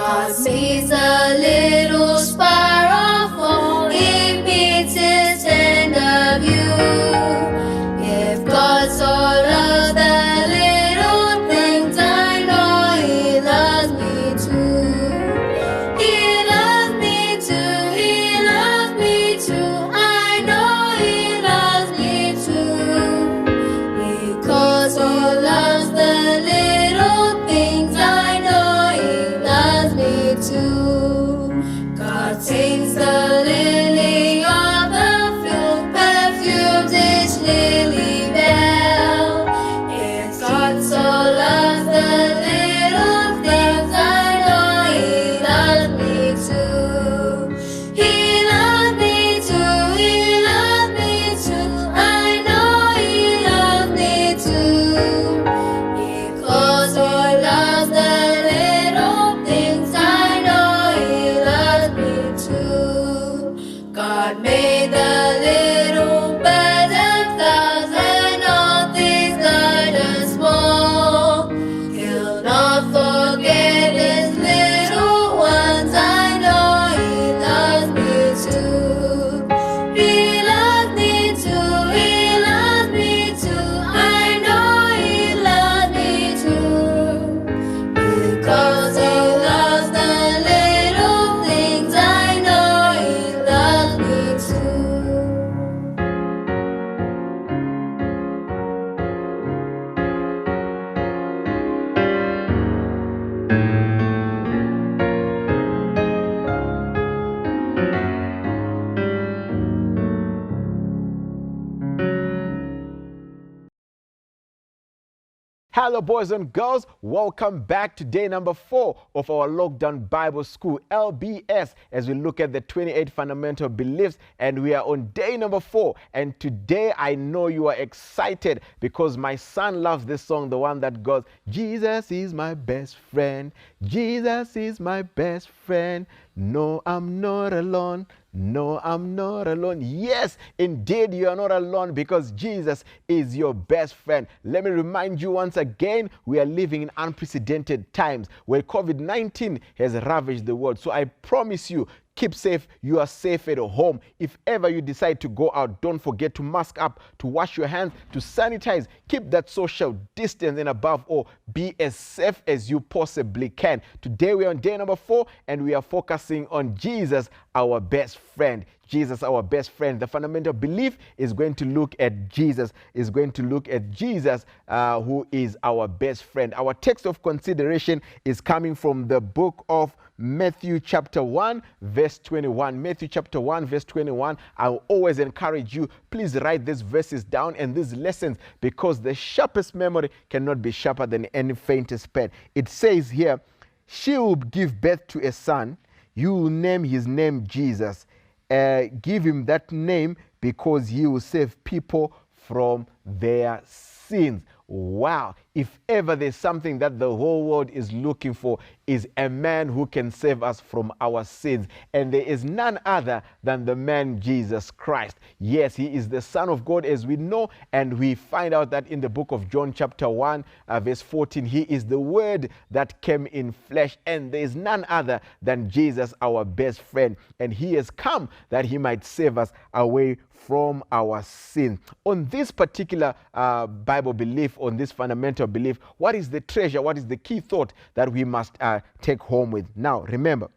God sees a little sparrow fall, He meets His tender view. If God so loves the little things, I know He loves me too. He loves me too, He loves me too. I know He loves me too. Because He loves the little things, I know He loves me too. God takes the lily of the field, perfumes each lily bell. If God so loves the little things, I know He loves me too. He loves me too, He loves me too. I know He loves me too. Because He loves the little things, I know He loves me too. God made the little birds and flowers and all things large and small. He'll not forget His little ones, I know He loves me too. He loves me too, He loves me too. I know He loves me too. Because He loves the little things, I know He loves me too. Hello, boys and girls. Welcome back to day number 4 of our Lockdown Bible School, LBS, as we look at the 28 fundamental beliefs. And we are on day number 4. And today I know you are excited because my son loves this song, the one that goes, Jesus is my best friend. Jesus is my best friend. No, I'm not alone. No, I'm not alone. Yes, indeed, you are not alone because Jesus is your best friend. Let me remind you once again, we are living in unprecedented times where COVID-19 has ravaged the world. So I promise you, keep safe. You are safe at home. If ever you decide to go out, don't forget to mask up, to wash your hands, to sanitize, keep that social distance, and above all, be as safe as you possibly can. Today we are on day number 4 and we are focusing on Jesus, our best friend. Jesus, our best friend. The fundamental belief is going to look at Jesus, who is our best friend. Our text of consideration is coming from the book of Matthew chapter 1, verse 21. Matthew chapter 1, verse 21. I will always encourage you, please write these verses down and these lessons because the sharpest memory cannot be sharper than any faintest pen. It says here, she will give birth to a son. You will name his name Jesus. Give him that name because he will save people from their sins. Wow. If ever there's something that the whole world is looking for, is a man who can save us from our sins. And there is none other than the man Jesus Christ. Yes, he is the Son of God as we know, and we find out that in the book of John chapter 1, verse 14, he is the Word that came in flesh, and there is none other than Jesus, our best friend. And he has come that he might save us away from our sin. On this particular Bible belief, on this fundamental belief, what is the treasure, what is the key thought that we must take home with? Now, remember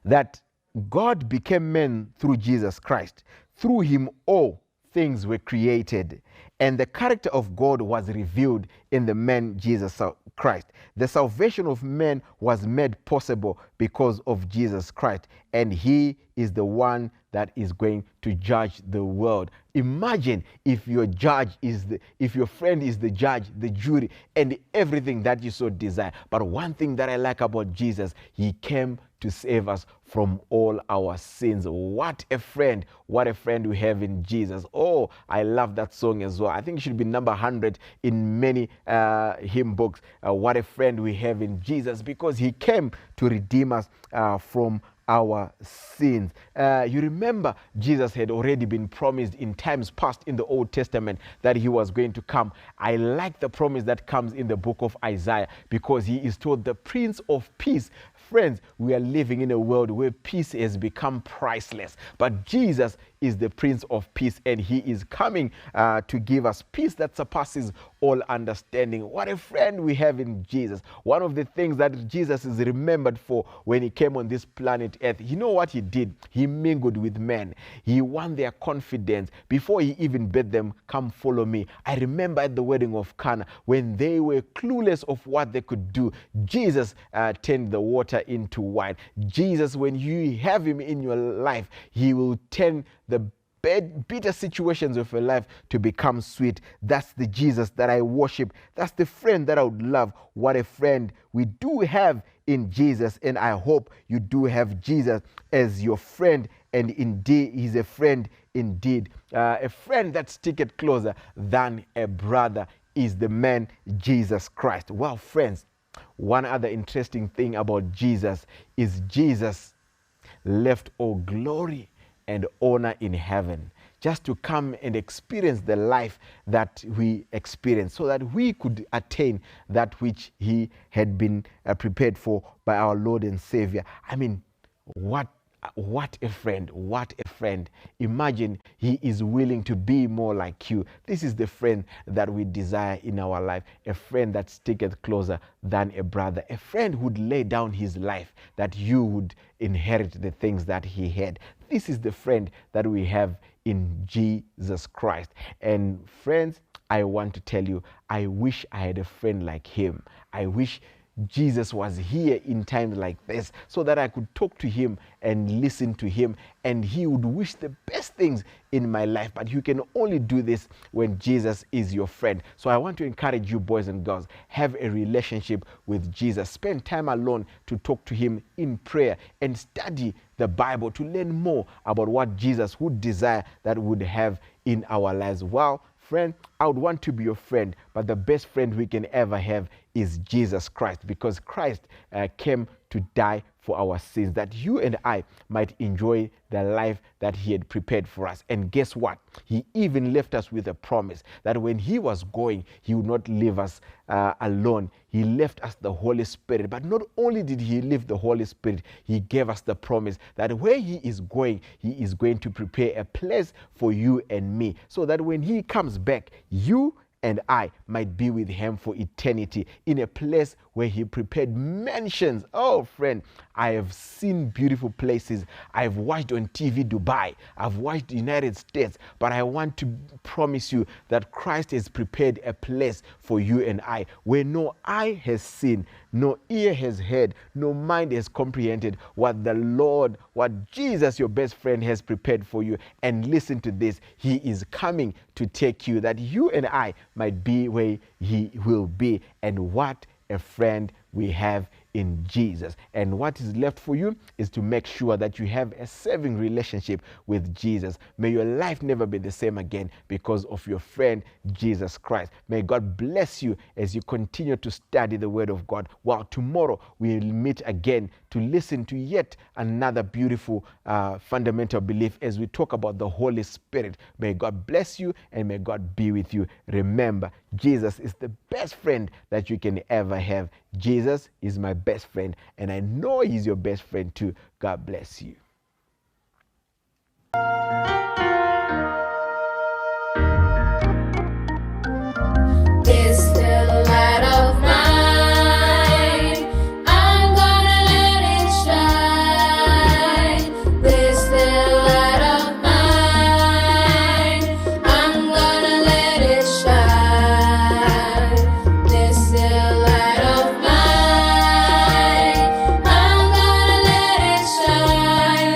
that God became man through Jesus Christ. Through him, all things were created, and the character of God was revealed in the man Jesus Christ. The salvation of man was made possible because of Jesus Christ, and he is the one that is going to judge the world. Imagine if your friend is the judge, the jury, and everything that you so desire. But one thing that I like about Jesus, he came to save us from all our sins. What a friend we have in Jesus. Oh, I love that song as well. I think it should be number 100 in many hymn books. What a friend we have in Jesus, because he came to redeem us from our sins. You remember Jesus had already been promised in times past in the Old Testament that he was going to come. I like the promise that comes in the book of Isaiah, because he is told the Prince of Peace, friends, we are living in a world where peace has become priceless. But Jesus is the Prince of Peace, and he is coming to give us peace that surpasses all understanding. What a friend we have in Jesus. One of the things that Jesus is remembered for when he came on this planet Earth, you know what he did? He mingled with men. He won their confidence before he even bid them, come follow me. I remember at the wedding of Cana, when they were clueless of what they could do, Jesus turned the water into wine. Jesus, when you have him in your life, he will turn the bitter situations of your life to become sweet. That's the Jesus that I worship. That's the friend that I would love. What a friend we do have in Jesus, and I hope you do have Jesus as your friend, and indeed he's a friend indeed. A friend that sticketh closer than a brother is the man Jesus Christ. Well, friends, one other interesting thing about Jesus is Jesus left all glory and honor in heaven just to come and experience the life that we experience, so that we could attain that which he had been prepared for by our Lord and Savior. I mean, what a friend, what a friend. Imagine he is willing to be more like you. This is the friend that we desire in our life, a friend that sticketh closer than a brother, a friend who would lay down his life that you would inherit the things that he had. This is the friend that we have in Jesus Christ. And friends, I want to tell you, I wish I had a friend like him. I wish Jesus was here in times like this, so that I could talk to him and listen to him, and he would wish the best things in my life. But you can only do this when Jesus is your friend. So I want to encourage you, boys and girls, have a relationship with Jesus. Spend time alone to talk to him in prayer, and study the Bible to learn more about what Jesus would desire that would have in our lives. Well, friend, I would want to be your friend, but the best friend we can ever have is Jesus Christ, because Christ came to die for our sins, that you and I might enjoy the life that he had prepared for us. And guess what? He even left us with a promise that when he was going, he would not leave us alone. He left us the Holy Spirit. But not only did he leave the Holy Spirit, he gave us the promise that where he is going to prepare a place for you and me, so that when he comes back, you and I might be with him for eternity in a place where he prepared mansions. Oh, friend, I have seen beautiful places. I've watched on TV Dubai. I've watched the United States. But I want to promise you that Christ has prepared a place for you and I, where no eye has seen, no ear has heard, no mind has comprehended what the Lord, what Jesus, your best friend, has prepared for you. And listen to this. He is coming to take you, that you and I might be where he will be. And what a friend we have in Jesus. And what is left for you is to make sure that you have a saving relationship with Jesus. May your life never be the same again because of your friend Jesus Christ. May God bless you as you continue to study the Word of God. While tomorrow we'll meet again to listen to yet another beautiful fundamental belief as we talk about the Holy Spirit. May God bless you and may God be with you. Remember, Jesus is the best friend that you can ever have. Jesus is my best friend, and I know he's your best friend too. God bless you. This little light of mine, I'm gonna let it shine. This little light of mine, I'm gonna let it shine. This little light of mine, I'm gonna let it shine.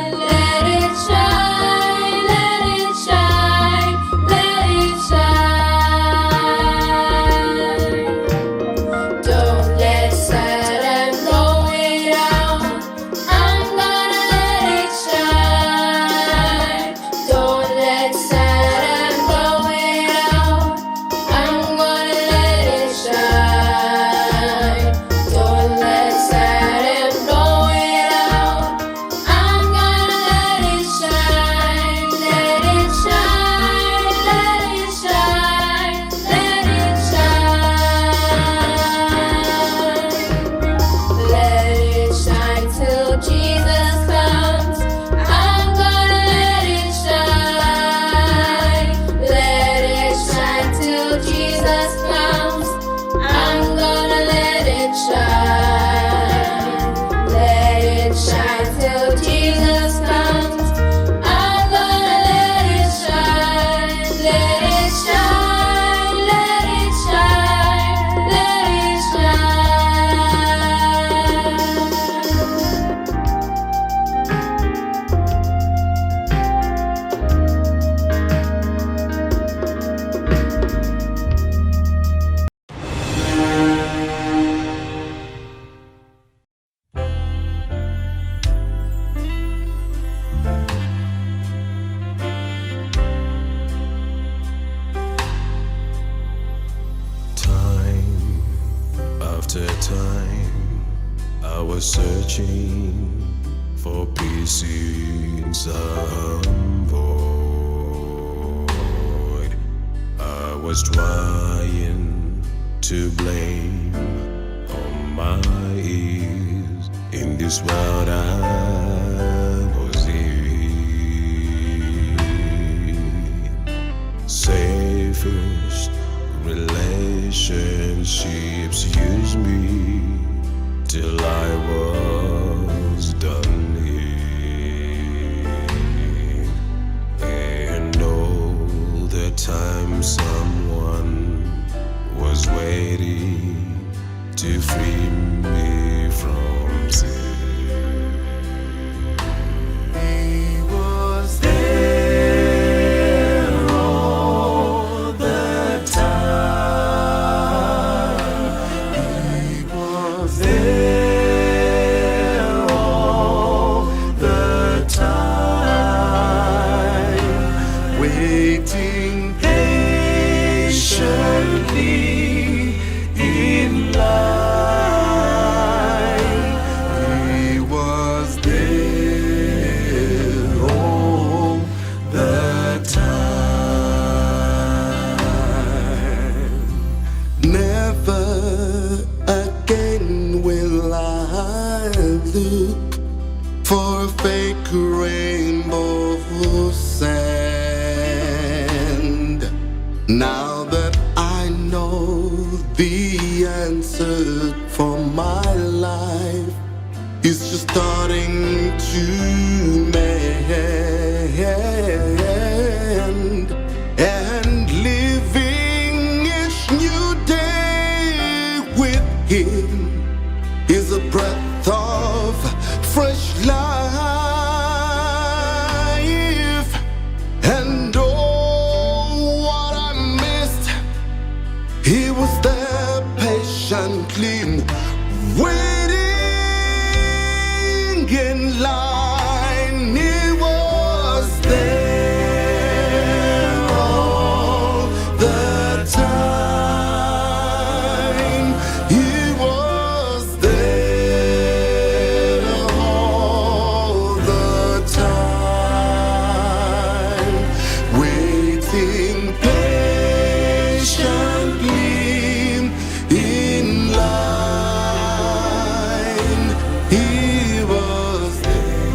I was searching for peace in some void. I was trying to blame on my ears. In this world I was in. Safest relationships use me till I was done here. And all the time someone was waiting to free me from sin. He was there all the time. He was there all the time, waiting patiently in line. He was there all the time. Never again will I look for a fake rainbow sand. Now that I know the answer for my life is just starting to mend, and living each new day with Him is a breath of fresh life. And oh, what I missed, He was there patiently waiting in line. He was there all the time. He was there all the time, waiting patiently in line. He was there.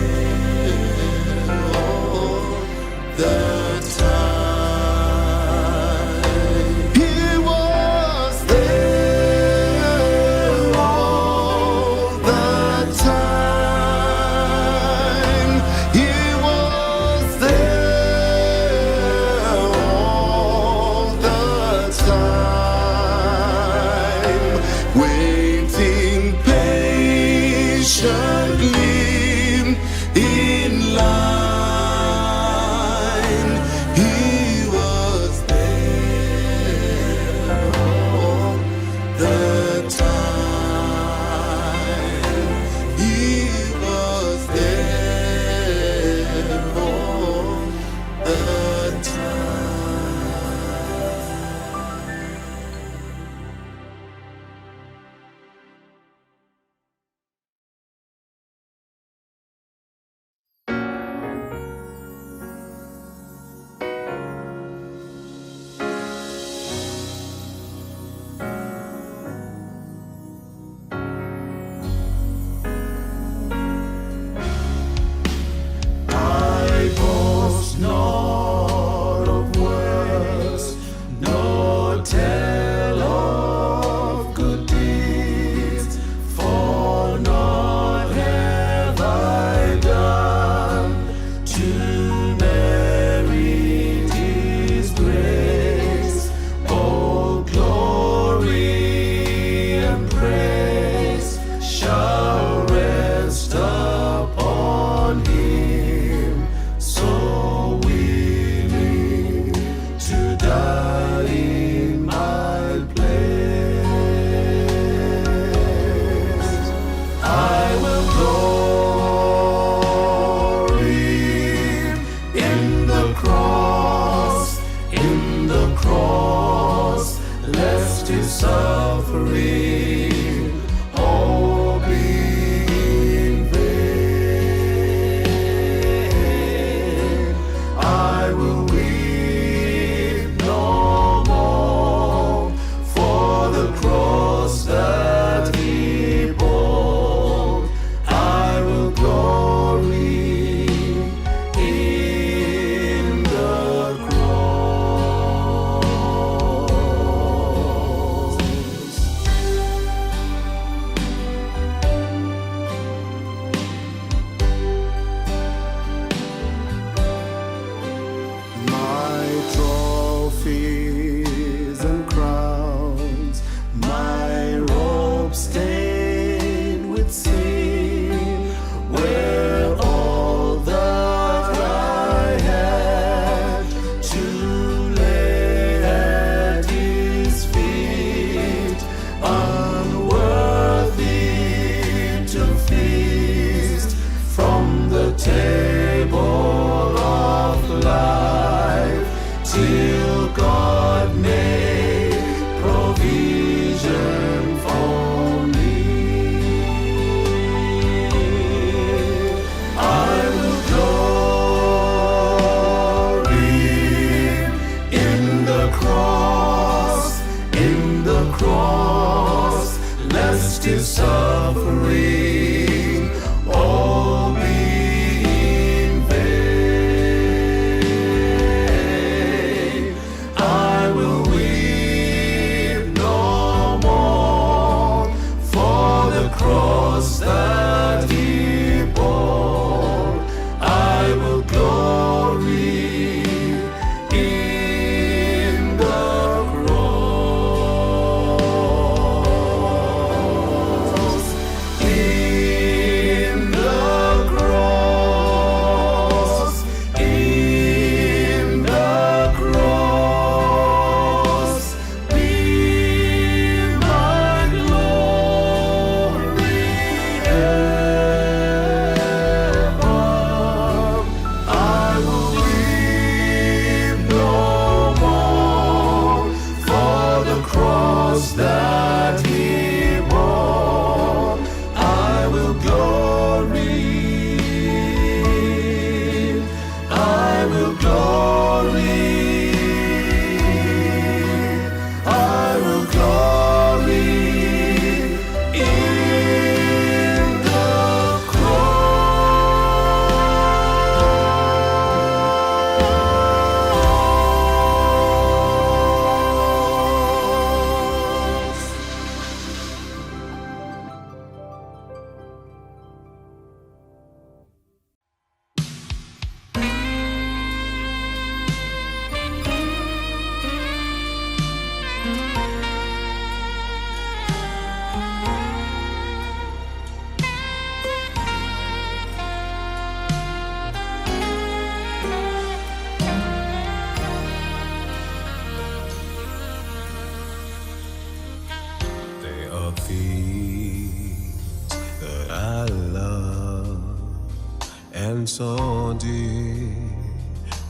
and so deep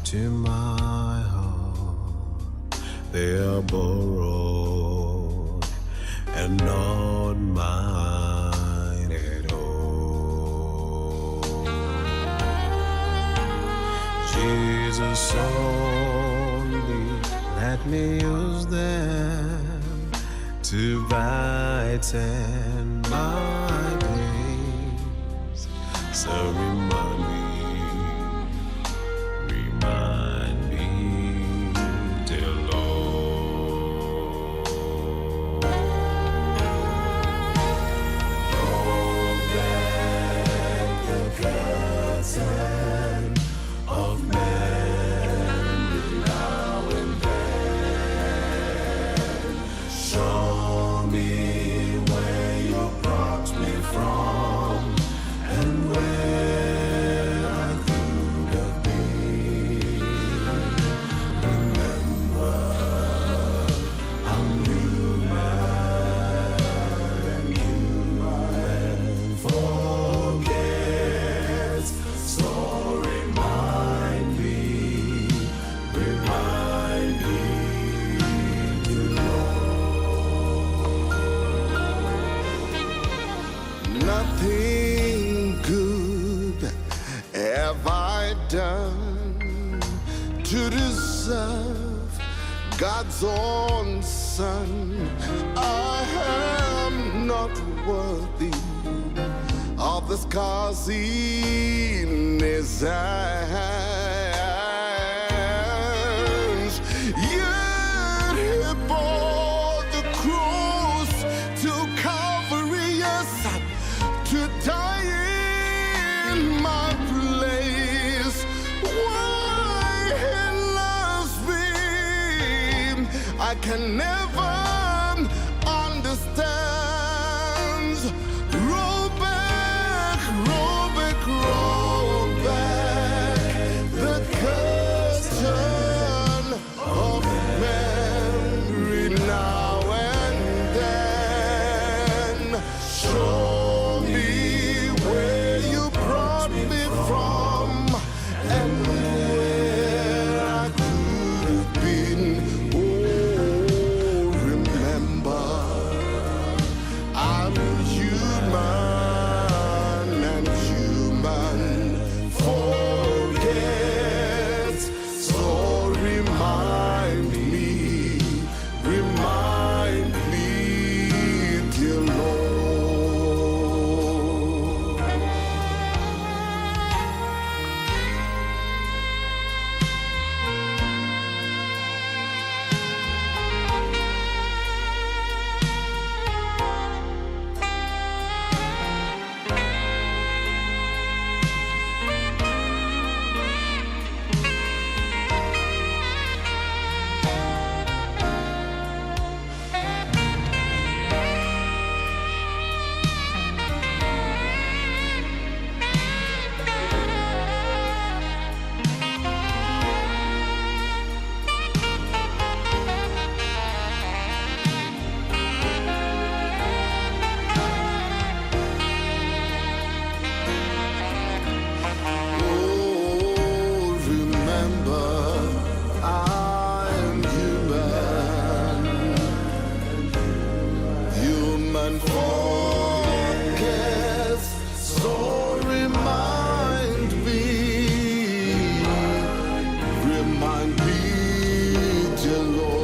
to my heart. They are borrowed and not mine at all. Jesus only let me use them to brighten my days. So remind me, dear Lord. Roll back the curtain of memory now and then. Show me where you brought me from and where I could have been. Remember, I'm human and human forgets. So remind me to know. Nothing good have I done to deserve God's own Son. I am not worthy of the scars in His hands. Yet He bore the cross to Calvary, yes, to die in my place. Why He loves me, I can never understand. Roll back the curtain of memory now and then. Show me where you brought me from and where I could have been. Oh, remember, I'm human and human forgets. So remind me, dear Lord.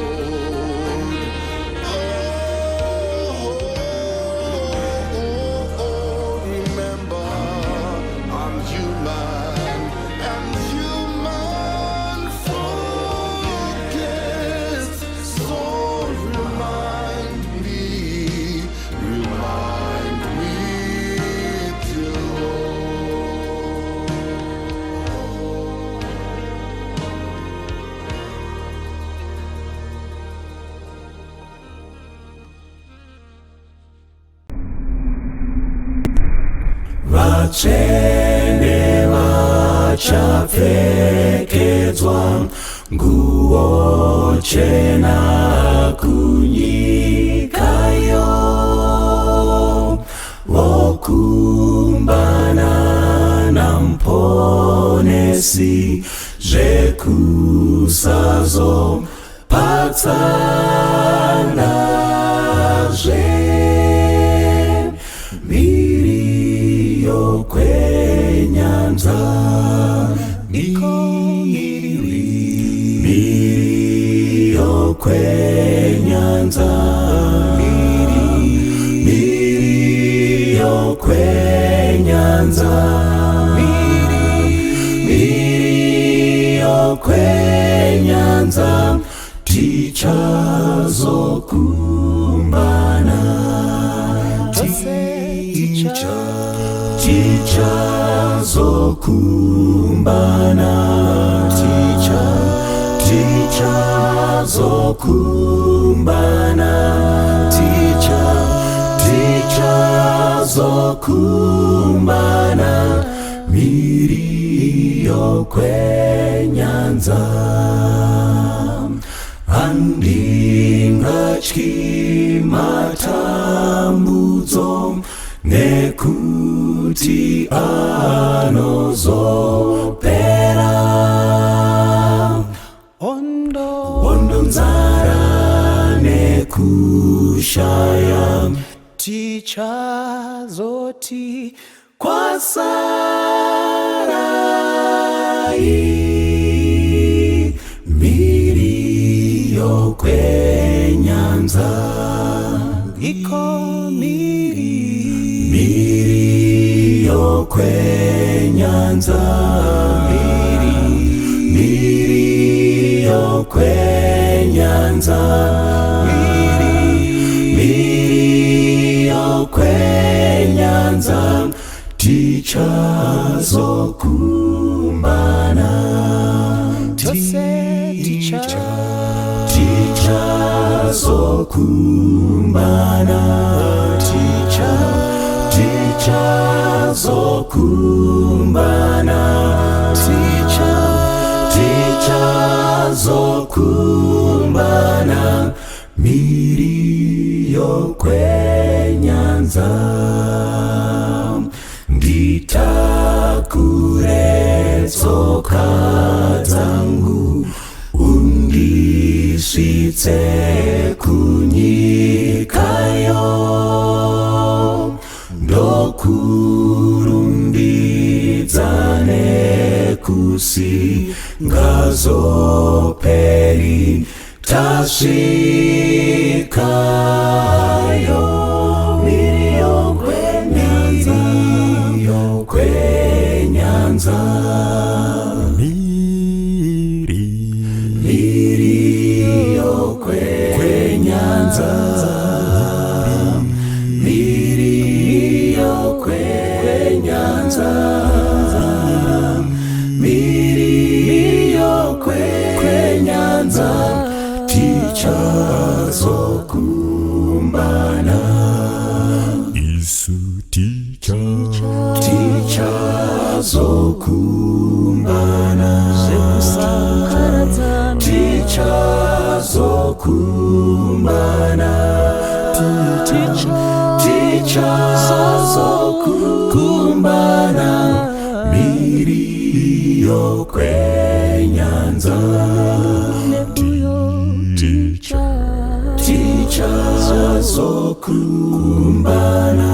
Vachene vachapfekedzwa nguo chena kunyikayo, vokumbana na mpora nesi zvekusazo patsanazve miri yokwenyanza miri yokwenyanza miri yokwenyanza miri yokwenyanza tichazokumbana tichazokumbana tichazokumbana tichazokumbana miri yokwenyanza handingatyi matambudzo nekuti anozopera hondo nzara nekushaya tichazoti kwasarai miri yokwenyanza miri yokwenyanza miri yokwenyanza miri yokwenyanza tichazokumbana tichazokumbana tichazokumbana tichazokumbana miri yokwenyanza nditakure tsoka dzangu undisvitse kunyikayo ndokurumbidza nekusingazoperi tasvikayo miri yokwenyanza miri yokwenyanza miri yokwenyanza miri yokwenyanza tichazokumbana isu tichazokumbana tichazokumbana tichazokumbana miri yokwenyanza tichazokumbana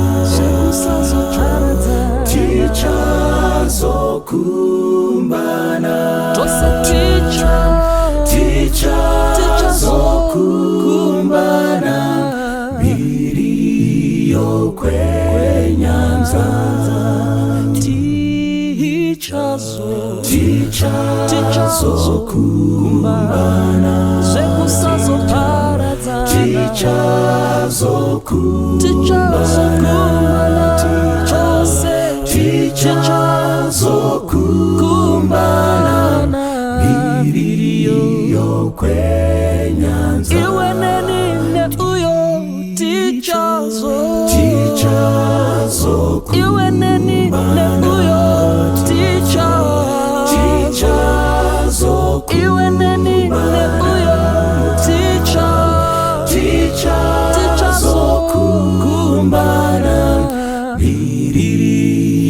tichazokumbana tichazokumbana miri yokwenyanza tichazokumbana tichazokumbana miri yokwenyanza iwe nenine uyo iwe nenine uyo iwe nenine uyo tichazokumbana miri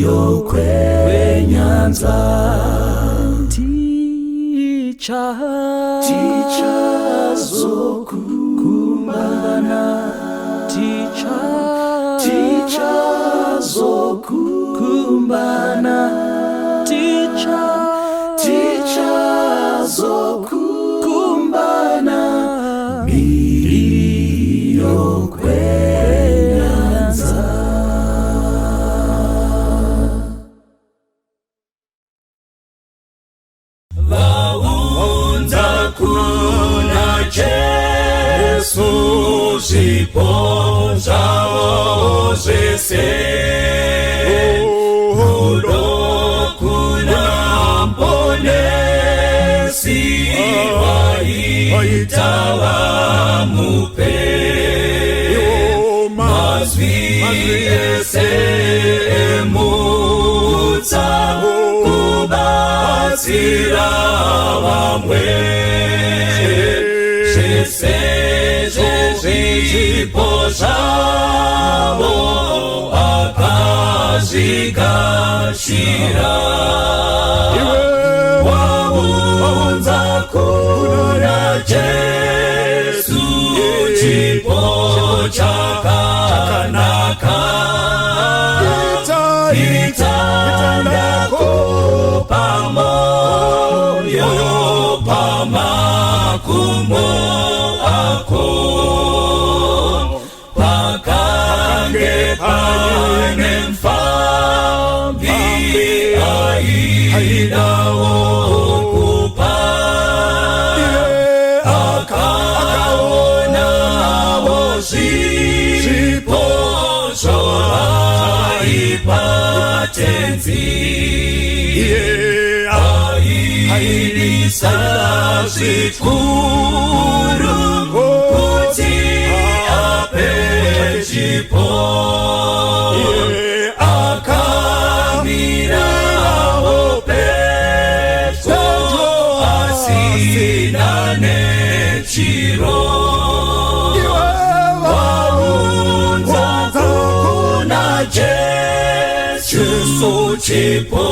yokwenyanza tichazokumbana, tichazokumbana, tichazokumbana, mbiri yokwenyanza. Vaunza kuna Jesu zvipo zvavo zvese, rudo kuna mponesi vaita vamupe, mazvi ese emutsa kubatsira vamwe, zvese zvezvipo zvavo akazvikashira. Waunza kuna Jesu chipo chakanaka, itandako pamoyo pamakumbo ako, pakange pane mfambi aidawo kupa, akaonawo zvipo zvovaipatenzi, aidisa zvikuru kuti ape chipo, akamirawo pedyo asina nechiro. Waunza kuna Jesu chipo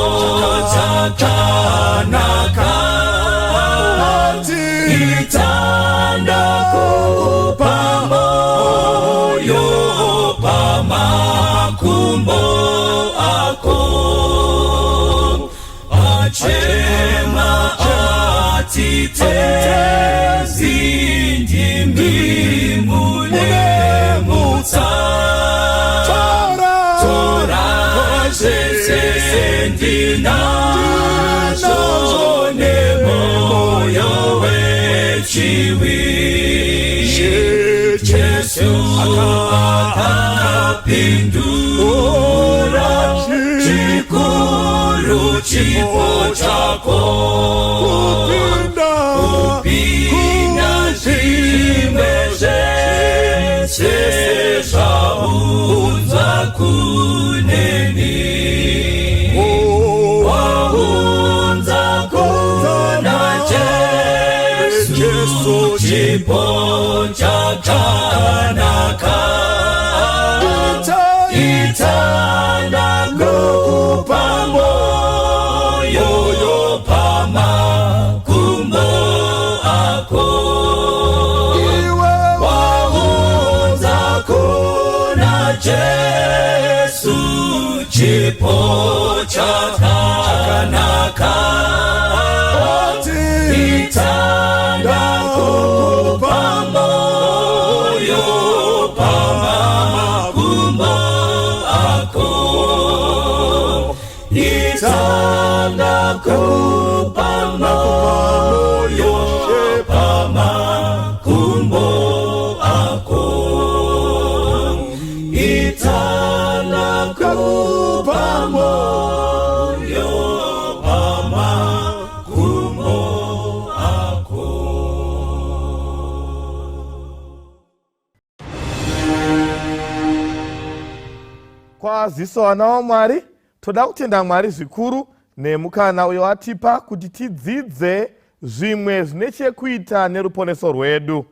chakanaka, itandako pamoyo pamakumbo ako, achema atitezi ndimi mulemutsa, tora zvese ndinazvo nemoyo wechivi, Jesu akapindura chikuru chipo chako, kupinda zvimwe zvese zvaunza kuneni. Waunza kuna Jesu chipo chakanaka, itandako pamoyo pamakumbo ako, waunza kuna Jesu chipo chakanaka, itandako pamoyo pamakumbo ako, itandako pamoyo pamakumbo ako, itandako pamoyo pamakumbo ako. Kwaziso vana vaMwari, toda kutenda Mwari zvikuru nemukana uyo watipa kuti tidzidze zvimwe zvine chekuita neruponeso rwedu.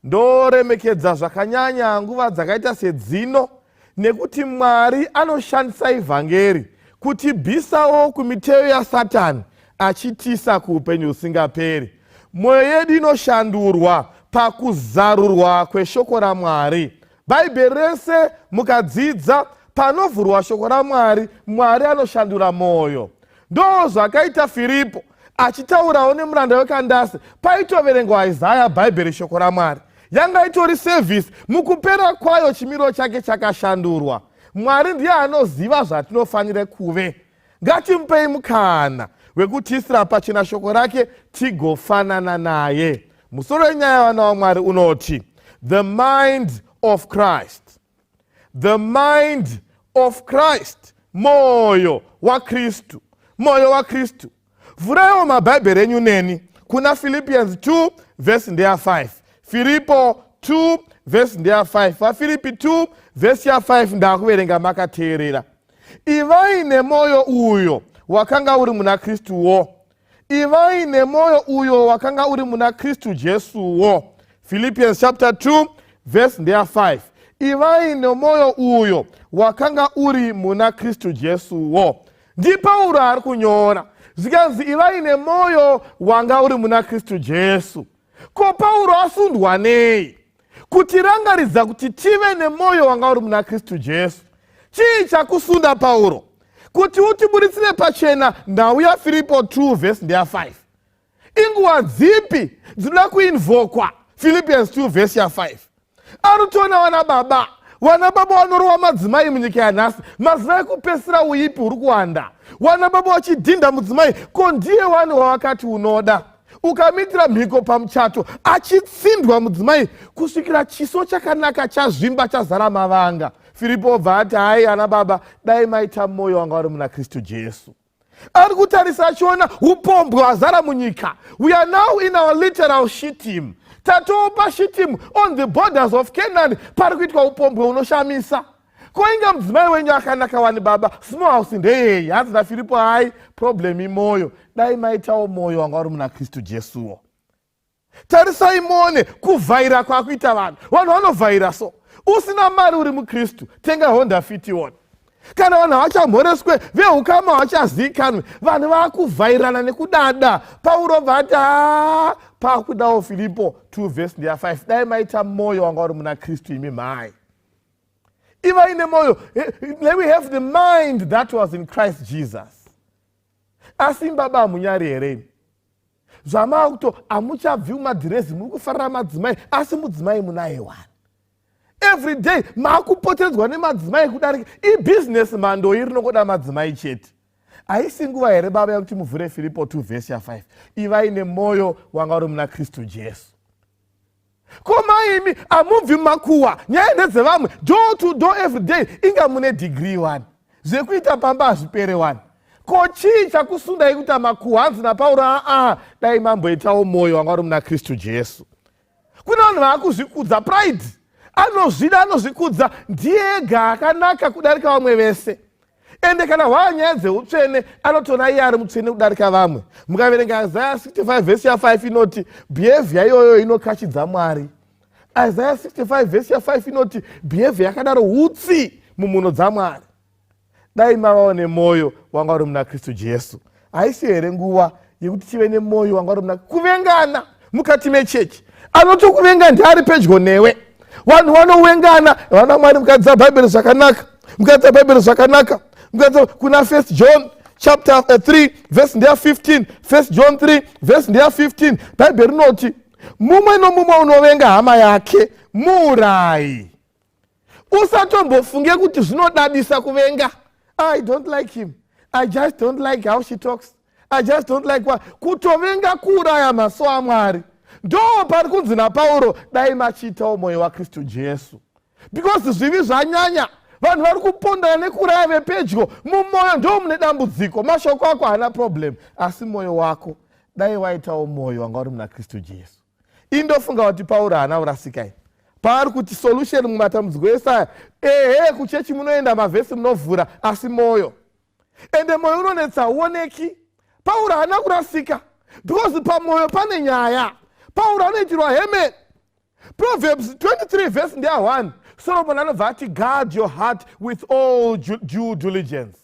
Ndoremekedza zvakanyanya nguva dzakaita sedzino, nekuti Mwari anoshandisa ivhangeri kutibvisawo kumiteyo yaSatani achitisa kuupenyu husingaperi. mwoyo yedu inoshandurwa pakuzarurwa kweshoko raMwari. Bhaibheri rese mukadzidza, panovhurwa shoko raMwari, Mwari anoshandura mwoyo. Ndo zvakaita Firipo achitaurawo nemuranda wekandasi. Paitoverengwa Isaya Bhaibheri shoko raMwari. Yanga itori sevhisi, mukupera kwayo chimiro chake chakashandurwa. Mwari ndiye anoziva zvatinofanira kuve. Ngatimupei mukana wekutiisira pachena shoko rake tigofanana naye. Musoro wenyaya vana vaMwari unoti, the mind of Christ. The mind of Christ. Moyo wa Kristu. Moyo wa Kristu. Vhuraiwo mabhaibheri enyu neni kuna Philippians 2 verse 5. Filipo 2 verse 5. VaFilipi 2 verse 5 ndakuverenga makateerera. Ivai nemoyo uyo wakanga uri muna Kristuwo. Ivai nemoyo uyo wakanga uri muna Kristu Jesuwo. Philippians chapter 2 verse 5. Ivai nemoyo uyo wakanga uri muna Kristu Jesuwo. Ndi Paulo ari kunyora. Zikanzi ivai nemoyo wanga uri muna Kristu Jesu. Ko Paulo asundwa nei kutirangaridza kuti tive nemoyo wanga uri muna Kristu Jesu. Chii chakusunda Paulo kuti utiburitsire pachena nhau yaFilipo 2 verse 5? Inguva dzipi dzinoda kuinvokwa Philippians 2 verse 5? Aritoona vana baba vanorova madzimai munyika yanhasi. Madzimai kupesira uipi uri kuwanda. Vana baba vachidhinda mudzimai, ko ndiye vanhu vavakati unoda. Ukamitira mhiko pamuchato, achitsindwa mudzimai kusvikira chiso chakanaka chazvimba chazara mavanga. Filipo obva ati, hai ana baba, dai maita moyo wanga uri muna Kristu Jesu. Ari kutarisa achiona upombwe hwazara munyika. We are now in our literal Shittim. Tatopa Shittim on the borders of Canaan. Pari kuitwa upombwe unoshamisa. Koinga mudzimai wenyu akanaka wani baba, small house ndei. Hanzi naFilipo, hai, problem imoyo. Dai maitawo moyo wanga uri muna Kristu Jesuwo. Tarisai muone kuvhaira kwakuita vanhu. Vanhu vanovhaira so. Usina mari uri muKristu, tenga Honda Fit one. Kana vanhu havachamhoreswe, veukama havachazikanwe, vanhu vakuvhairana nekudada. Paulo vati, pakudawo Filipo 2 verse 5. Dai maita moyo wanga uri muna Kristu imi mai. Ivai nemoyo, let me have the mind that was in Christ Jesus. Asi baba amunyari hereni. Zvamakuto amuchabvi mumadhirezi muri kufarira madzimai, asi mudzimai munaye wani. Every day makupoteredzwa nemadzimai kudarika. Business mando iri rinongoda madzimai chete. Haisi nguva here baba yakuti muvhure Filipo 2 verse 5. Ivai nemoyo wanga uri muna Kristu Jesu. Koma imi amubvi makuwa nyaya ndedzevamwe door to door every day inga mune degree 1 zvekuita pamba hazvipere 1. Ko chii chakusundai kuita makuwa? Hanzi naPaulo, dai mamboitawo moyo wanga uri muna Kristu Jesu. Kuna vanhu vaakuzvikudza, pride. Anozvida, anozvikudza, ndiye ega akanaka kudarika vamwe vese. Ende kana hwanyaya dzeutsvene anotoona iye ari mutsvene kudarika vamwe. Mukaverenga Isaiah 65 verse 5 inoti behavior iyoyo inokashidza Mwari. Isaiah 65 verse 5 inoti behavior yakadaro hutsi mumhuno dzaMwari. Dai mavawo nemoyo wanga uri muna Kristu Jesu. Haisi here nguva yekuti tive nemoyo wanga uri muna kuvengana mukati mechechi. Anotokuvenga ndiari pedyo newe. Vanhu vanowengana. Vana Mwari mukadzidza Bhaibheri zvakanaka. Mukadzidza Bhaibheri zvakanaka. Kuna 1 John chapter 3 verse 15. 1 John 3 verse 15. Bhaibheri rinoti mumwe nomumwe unovenga hama yake muurayi. Usatombofunge kuti zvinodadisa kuvenga. I don't like him. I just don't like how she talks. I just don't like what. Kutovenga kuuraya maso aMwari. Ndo pari kunzi naPauro, dai machiitawo moyo waKristu Jesu. Because zvivi zvanyanya. Vanhu vari kupondana nekuraya vepedyo. Mumoyo ndo mune dambudziko. Mashoko ako hana problem. Asi moyo wako dai waitawo moyo wanga uri muna Kristu Jesu. Indofunga kuti Pauro hana urasikai. Paari kuti solution mumatambudziko esaya. Kuchechi munoenda mavhesi munovhura, asi moyo. Ende moyo unonetsa uoneki. Pauro hana kurasika. Because pamoyo pane nyaya. Pauro anoitirwa heme. Proverbs 23 verse 1. Solomon anobva ati, guard your heart with all due diligence.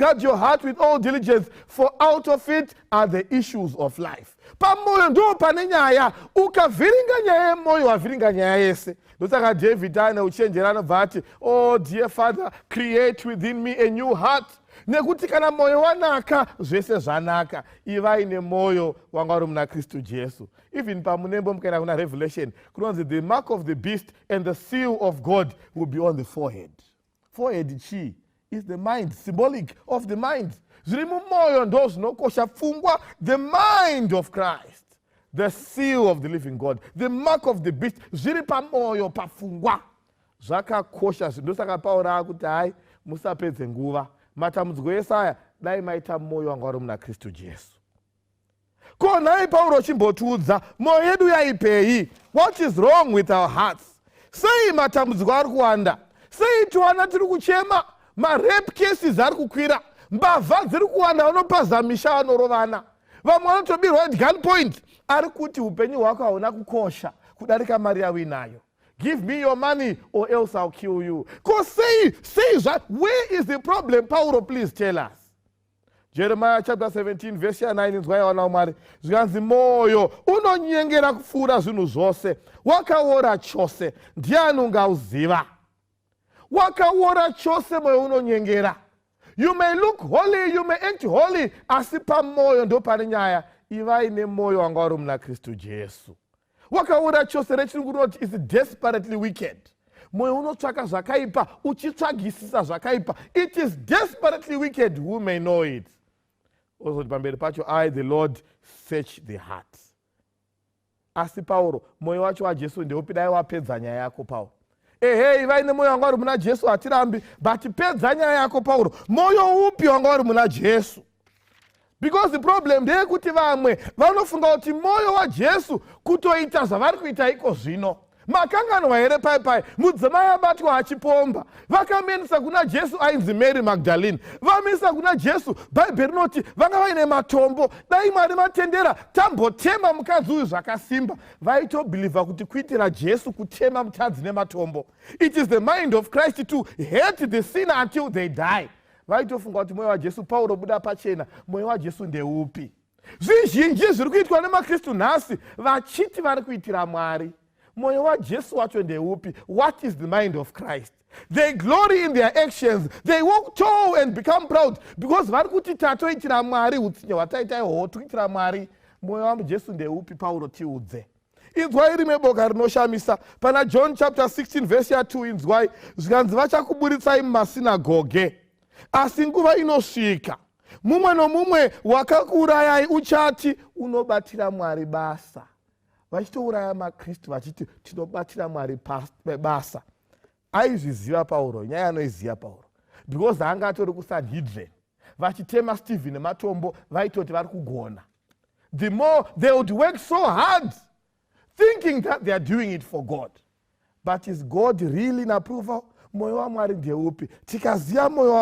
Guard your heart with all diligence, for out of it are the issues of life. Pamoyo ndo pane nyaya, ukavhiringa nyaya yemoyo wavhiringa nyaya yese. Ndosaka David ana uchenjerana bvati, oh dear Father, create within me a new heart. Nekuti kana moyo wanaka, zvese zvanaka. Ivai nemoyo wanga uri muna Kristu Jesu. Even pamunembo mkaenda kuna Revelation, kunonzi the mark of the beast and the seal of God will be on the forehead. Forehead chi is the mind, symbolic of the mind. Zviri mumoyo ndo zvinokosha pfungwa, the mind of Christ, the seal of the living God, the mark of the beast, zviri pamoyo pafungwa. Zvakakosha, ndosaka Pauro akuti hai musapedze nguva. Matambudziko ese aya dai maita moyo wanga uri muna Kristu Jesu. Ko nhai Pauro chimbotiudza moyo yedu yaipei. What is wrong with our hearts? Sei matambudziko ari kuwanda? Sei tiwana tiri kuchema? Rape cases ari kukwira. Mbavha dziri kuwanda, vanopazamisha vanorovana. Vamwe vanotobirwa at gunpoint. Ari kuti upenyu hwako hauna kukosha kudarika mari yawinayo. Give me your money or else I'll kill you. Because say that. Where is the problem? Paulo, please tell us. Jeremiah chapter 17 verse 9 inzwai wana umari. Zvikanzi moyo unonyengera kupfuura zvinhu zvose. Wakaora chose. Ndiani ungauziva? Wakaora chose moyo unonyengera. You may look holy, you may act holy. Asi pamoyo ndo pane nyaya. Ivai nemoyo wanga uri muna Kristu Jesu. Wakaora chose rechirungu rinoti is desperately wicked. Moyo unotsvaka zvakaipa, uchitsvagisisa zvakaipa. It is desperately wicked, who may know it. Also pamberi pacho, I the Lord search the heart. Asi Pauro, moyo wacho waJesu ndeupi dai wapedza nyaya yako Pauro. Hey, vaine moyo wanga uri muna Jesu hatirambi, but pedza nyaya yako Pauro. Moyo upi wanga uri muna Jesu? Because the problem ndeyekuti vamwe vanofunga kuti moyo waJesu kutoita zvavari kuita iko zvino. Makanganwa here pai mudzimai abatwa achipomba. Vakamenisa kuna Jesu ainzi Mary Magdalene. Vamisa kuna Jesu, Bhaibheri rinoti vanga vaine matombo. Dai Mwari matendera tambotema mukadzi uyu zvakasimba. Vaitobhilivha kuti kuitira Jesu kutema mutadzi nematombo. It is the mind of Christ to hate the sinner until they die. Vaitofunga kuti moyo waJesu, Pauro buda pachena, moyo waJesu ndeupi? Zvizhinji zviri kuitwa nemakristu nhasi vachiti vari kuitira Mwari. Moyo waJesu wacho ndeupi? What is the mind of Christ? They glory in their actions. They walk tall and become proud because vari kuti tatoitira Mwari utsinye hwataita ihwo toitira Mwari. Moyo waJesu ndeupi? Pauro tiudze. Inzwai rimwe boka rinoshamisa pana John chapter 16 verse 2 inzwai zvikanzi vachakuburitsai mumasinagoge. Asi nguva inosvika mumwe nomumwe wakakuurayai uchati unobatira Mwari basa. Vachitouraya maKristu vachiti tinobatira Mwari basa. Aizviziva Pauro, nyaya anoiziva Pauro. Because anga atori kuSanhedrin. Vachitema Stephen nematombo vaitoti vari kugona. The more they would work so hard thinking that they are doing it for God. But is God really in approval? Moyo waMwari ndeupi? Tikaziya moyo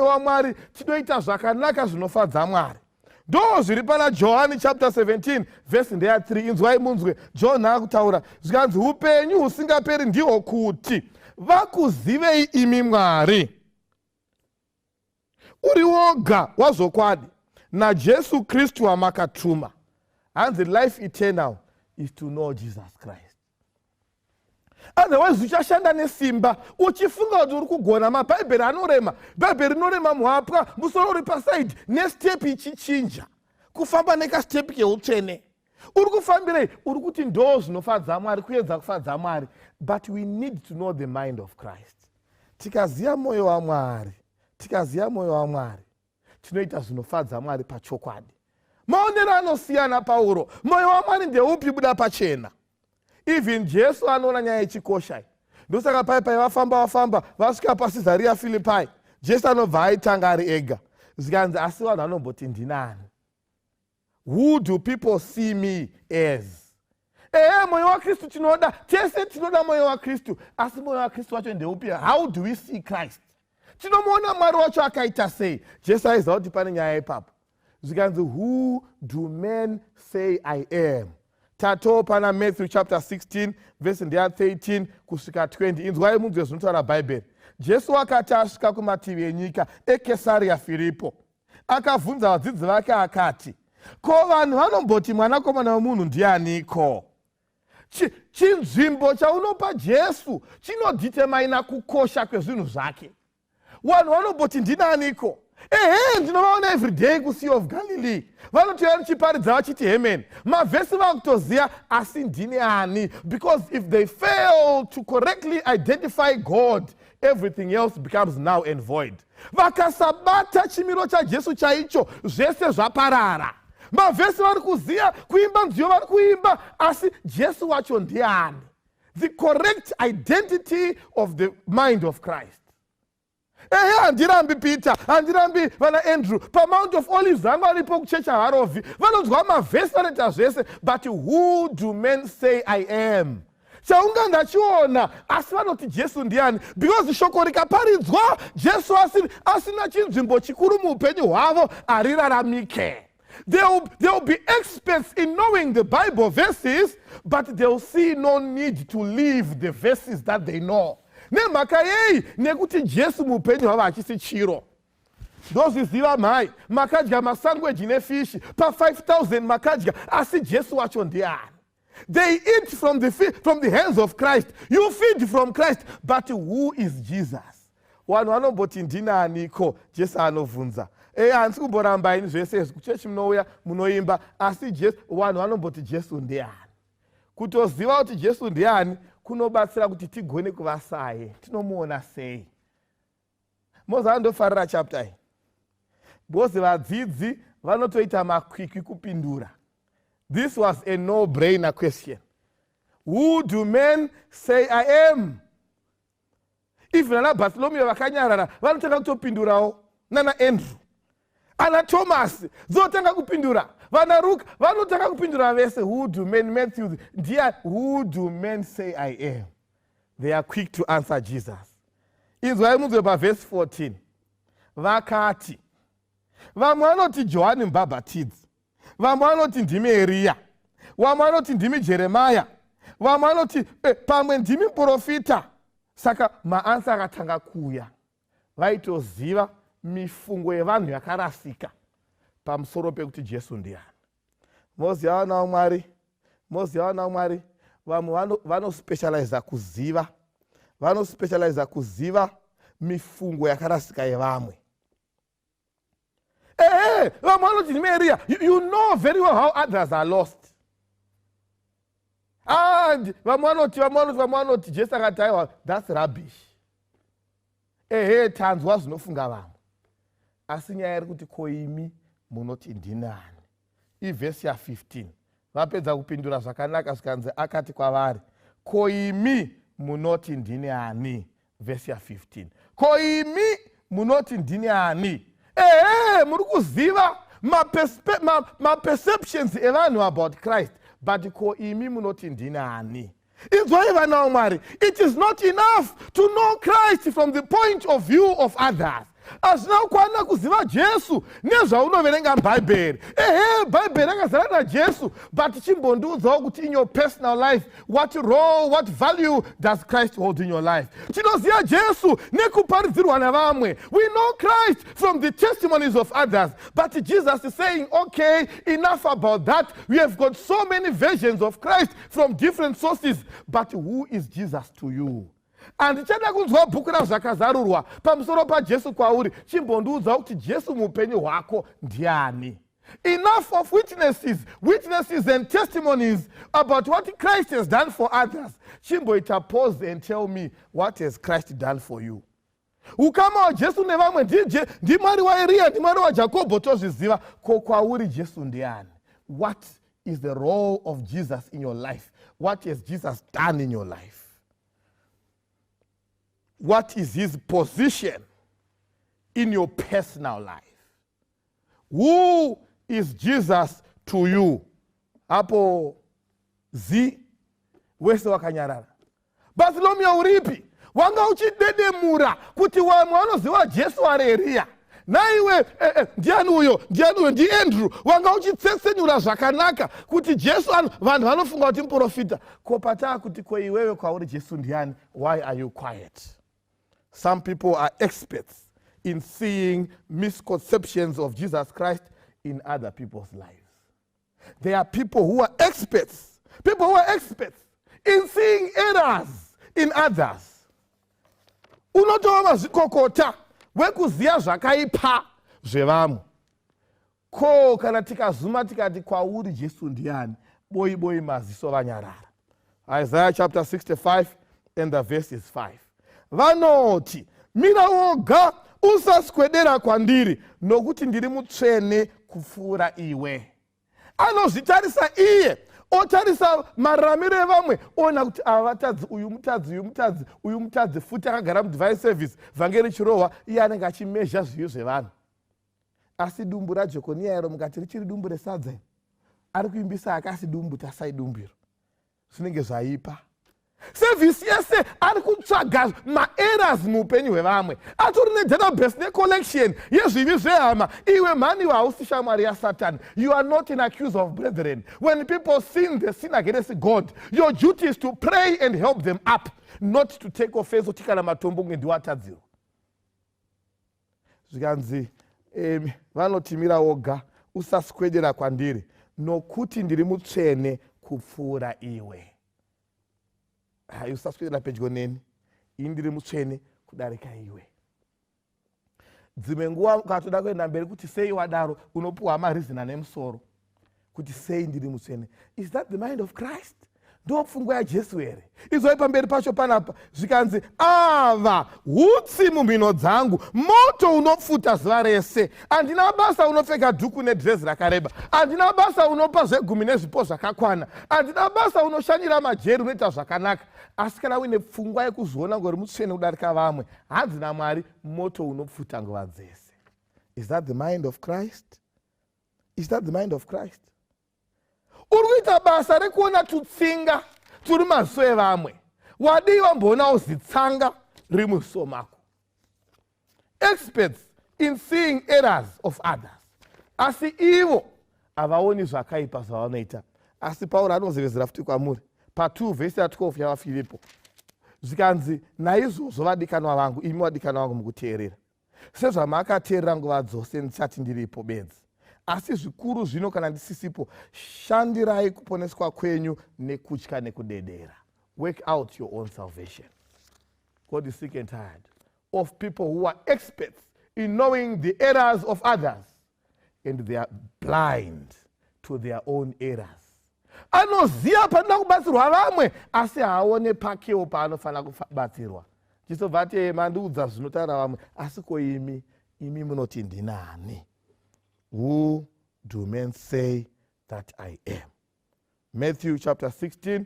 waMwari, tinoita zvakanaka zvinofadza Mwari. Ndo zviri pana Johani chapter 17 verse 3 inzwai munzwe. John akutaura zvikanzi upenyu husingaperi ndihwo kuti vakuzivei imi Mwari uri woga wazokwadi naJesu Kristu wamakatuma. And the life eternal is to know Jesus Christ. Otherwise uchashanda nesimba uchifunga kuti uri kugona. Mabhaibheri anorema, Bhaibheri rinorema muhapwa, musoro uri pasaidi nestepi ichichinja kufamba nekastepi keutsvene. Uri kufambirei? Uri kuti ndo zvinofadza Mwari, kuedza kufadza Mwari. But we need to know the mind of Christ. Tikaziya moyo waMwari, tinoita zvinofadza Mwari pachokwadi. Maonero anosiyana Pauro. Moyo waMwari ndeupi? Buda pachena. Even Jesu anoona nyaya yechikosha. Ndosaka pai vafamba vasvika paCaesarea Philippi. Jesu anobva aitanga ari ega. Zvikanzi asi vanhu vanomboti ndinani? Who do people see me as? Moyo waKristu tinoda, tese tinoda moyo waKristu. Asi moyo waKristu wacho ndeupi? How do we see Christ? Tinomuona Mwari wacho akaita sei? Jesu aiziva kuti pane nyaya ipapo. Zvikanzi who do men say I am? Tato pana Matthew chapter 16 verse 13 kusvika 20. Inzwai munzwe zvinotaura Bhaibheri. Jesu akati asvika kumativi enyika eKesaria Firipo, akabvunza vadzidzi vake akati, ko vanhu vanomboti mwanakomana womunhu ndianiko? Chinzvimbo chaunopa Jesu chinodhitemaina kukosha kwezvinhu zvake. Vanhu vanomboti ndinaniko? Ndinovaona everyday kuSea of Galilee. Vanotoya vachiparidza vachiti amen. Mavhesi vakutoziva asi ndini ani. Because if they fail to correctly identify God, everything else becomes null and void. Vakasabata chimiro chaJesu chaicho, zvese zvaparara. Mavhesi vari kuziva, kuimba nziyo vari kuimba, asi Jesu wacho ndiani. The correct identity of the mind of Christ. Handirambi Peter, handirambi vana Andrew, paMount of Olives vanga varipo kuchecha Harovi, vanonzwa mavhesi vanoita zvese, but who do men say I am? Chaunga ndachiona, asi vanoti Jesu ndiani, because shoko rikaparidzwa, Jesu asina chinzvimbo chikuru muupenyu hwavo ariraramike. They will be experts in knowing the Bible verses, but they will see no need to leave the verses that they know. Nemhaka yei nekuti Jesu muupenyu hwavo hachisi chiro. Ndozviziva mhai, makadya masangweji nefishi, pa5,000 makadya, asi Jesu wacho ndiani. They eat from the hands of Christ. You feed from Christ, but who is Jesus? Vanhu vanomboti ndinaniko? Jesu anovhunza. Handisi kumboramba ini zvese kuchechi munouya munoimba, asi vanhu vanomboti Jesu ndiani. Kutoziva kuti Jesu ndiani kunobatsira kuti tigone kuva saye. Tinomuona sei? Mozandofarira chapter iyi. Bose vadzidzi vanotoita makwikwi kupindura. This was a no-brainer question. Who do men say I am? If nana Bartholomew vakanyarara, vanotanga kutopindurawo. Nana Andrew, ana Thomas, dzotanga kupindura. Vana Luke, vanotanga kupindura vese. Who do men, Matthew, dear, who do men say I am? They are quick to answer Jesus. Inzwai munzwe paverse 14. Vakati, vamwe vanoti Johani Mubhabhatidzi, vamwe vanoti ndimi Eria, vamwe vanoti ndimi Jeremia, vamwe vanoti pamwe ndimi muprofita. Saka maansa akatanga kuuya. Vaitoziva mifungo yevanhu yakarasika pamusoro pekuti Jesu ndiani. Moziva vana vaMwari, moziva vana vaMwari, vamwe vanospecializa kuziva, vanospecializa kuziva mifungo yakarasika yevamwe. Vamwe vanoti ndimi Eria. You know very well how others are lost. Vamwe vanoti Jesu akati aiwa, that's rubbish. Tanzwa zvinofunga vamwe. Asi nyaya iri kuti koimi munoti ndinani. Ivhesi ya15. Vapedza kupindura zvakanaka zvikanzi akati kwavari, koimi munoti ndini ani. Vhesi ya15. Koimi munoti ndini ani. Muri kuziva ma-perceptions evanhu about Christ, but koimi munoti ndini ani. Inzwai vana vaMwari, it is not enough to know Christ from the point of view of others. Hazvina kukwana kuziva Jesu nezvaunoverenga mubhaibheri. Bhaibheri rakazara naJesu, but chimbondiudzawo kuti in your personal life, what role, what value does Christ hold in your life? Tinoziva Jesu nekuparidzirwa navamwe. We know Christ from the testimonies of others, but Jesus is saying, okay, enough about that. We have got so many versions of Christ from different sources, but who is Jesus to you? Handichada kunzwa bhuku razvakazarurwa pamusoro paJesu kwauri, chimbondiudza kuti Jesu muupenyu hwako ndiani. Enough of witnesses and testimonies about what Christ has done for others. Chimboita pause and tell me, what has Christ done for you? Ukama wa Jesu nevamwe ndimwari waEria, ndimwari waJakobho tozviziva, ko kwauri Jesu ndiani. What is the role of Jesus in your life? What has Jesus done in your life? What is his position in your personal life? Who is Jesus to you? Apo wese wakanyarara. Bartholomew uripi? Wanga uchidedemura kuti wamwe vanoziva Jesu ari Eria. Naiwe ndiani uyo ndi Andrew. Wanga uchitsetsenyura zvakanaka kuti Jesu vanhu vanofunga kuti muprofita. Ko pataa kuti ko iwewe kwauri Jesu ndiani? Why are you quiet? Some people are experts in seeing misconceptions of Jesus Christ in other people's lives. There are people who are experts in seeing errors in others. Unotova mazvikokota wekuziya zvakaipa zvevamwe. Ko kana tikazuma tikati kwauri Jesu ndiani, boyi maziso vanyarara. Isaiah chapter 65 and the verse is 5. Vanoti, mira woga usaswedera kwandiri nokuti ndiri mutsvene kupfuura iwe. Anozvitarisa iye, otarisa mararamiro evamwe, ona kuti ava vatadzi, uyu mutadzi futi akagara mudivine service, vhangeri chirohwa, iye anenge achimezha zviyo zvevanhu. Asi dumbu raJekonia iro mukati richiri dumbu resadza, ari kuimbisa akasi dumbu tasai dumbiro. Zvinenge zvaipa. Sevhisi yese ari kutsvaga maerrors muupenyu hwevamwe. Atori nedatabase necollection yezvivi zvehama. Iwe mhani hausi shamwari yaSatani. You are not an accuser of brethren. When people sin, they sin against God. Your duty is to pray and help them up, not to take offense kuti kana matombo ndiwatadziro. Zvikanzi vanotimira woga usaswedera kwandiri nokuti ndiri mutsvene kupfuura iwe. Usaswedera pedyo neni, ini ndiri mutsvene kudarika iwe. Dzimwe nguva ukatoda kuenda mberi kuti sei wadaro, unopuwa marizina nemusoro kuti sei ndiri mutsvene. Is that the mind of Christ? Ndo pfungwa yaJesu here. Izoi pamberi pacho panapa zvikanzi ava hutsi mumhino dzangu, moto unopfuta zuva rese. Handina basa unopfeka dhuku nedhirezi rakareba. Handina basa unopa zvegumi nezvipo zvakakwana. Handina basa unoshanyira majeri unoita zvakanaka. Asi kana uine pfungwa yekuzviona ngori mutsvene kudarika vamwe, hanzi naMwari moto unopfuta nguva dzese. Is that the mind of Christ? Is that the mind of Christ? Uri kuita basa rekuona tutsinga turi maziso evamwe. Wadiwa mbonawo zitsanga riri muziso mako. Experts in seeing errors of others. Asi ivo havaoni zvakaipa zvavanoita. Asi Pauro anozevezera futi kwamuri pa2 vhesi ya12 yavaFilipo. Zvikanzi naizvozvo vadikanwa vangu, imi vadikanwa vangu mukuteerera, sezvamakateerera nguva dzose ndisati ndiripo bedzi. Asi zvikuru zvino kana ndisisipo, shandirai kuponeswa kwenyu nekutya nekudedera. Work out your own salvation. God is sick and tired of people who are experts in knowing the errors of others and they are blind to their own errors. Anoziya panoda kubatsirwa vamwe asi haone pakewo paanofanira kubatsirwa. Chizobva ati mandiudza zvinotaura vamwe, asi ko imi munoti ndinani? Who do men say that I am? Matthew chapter 16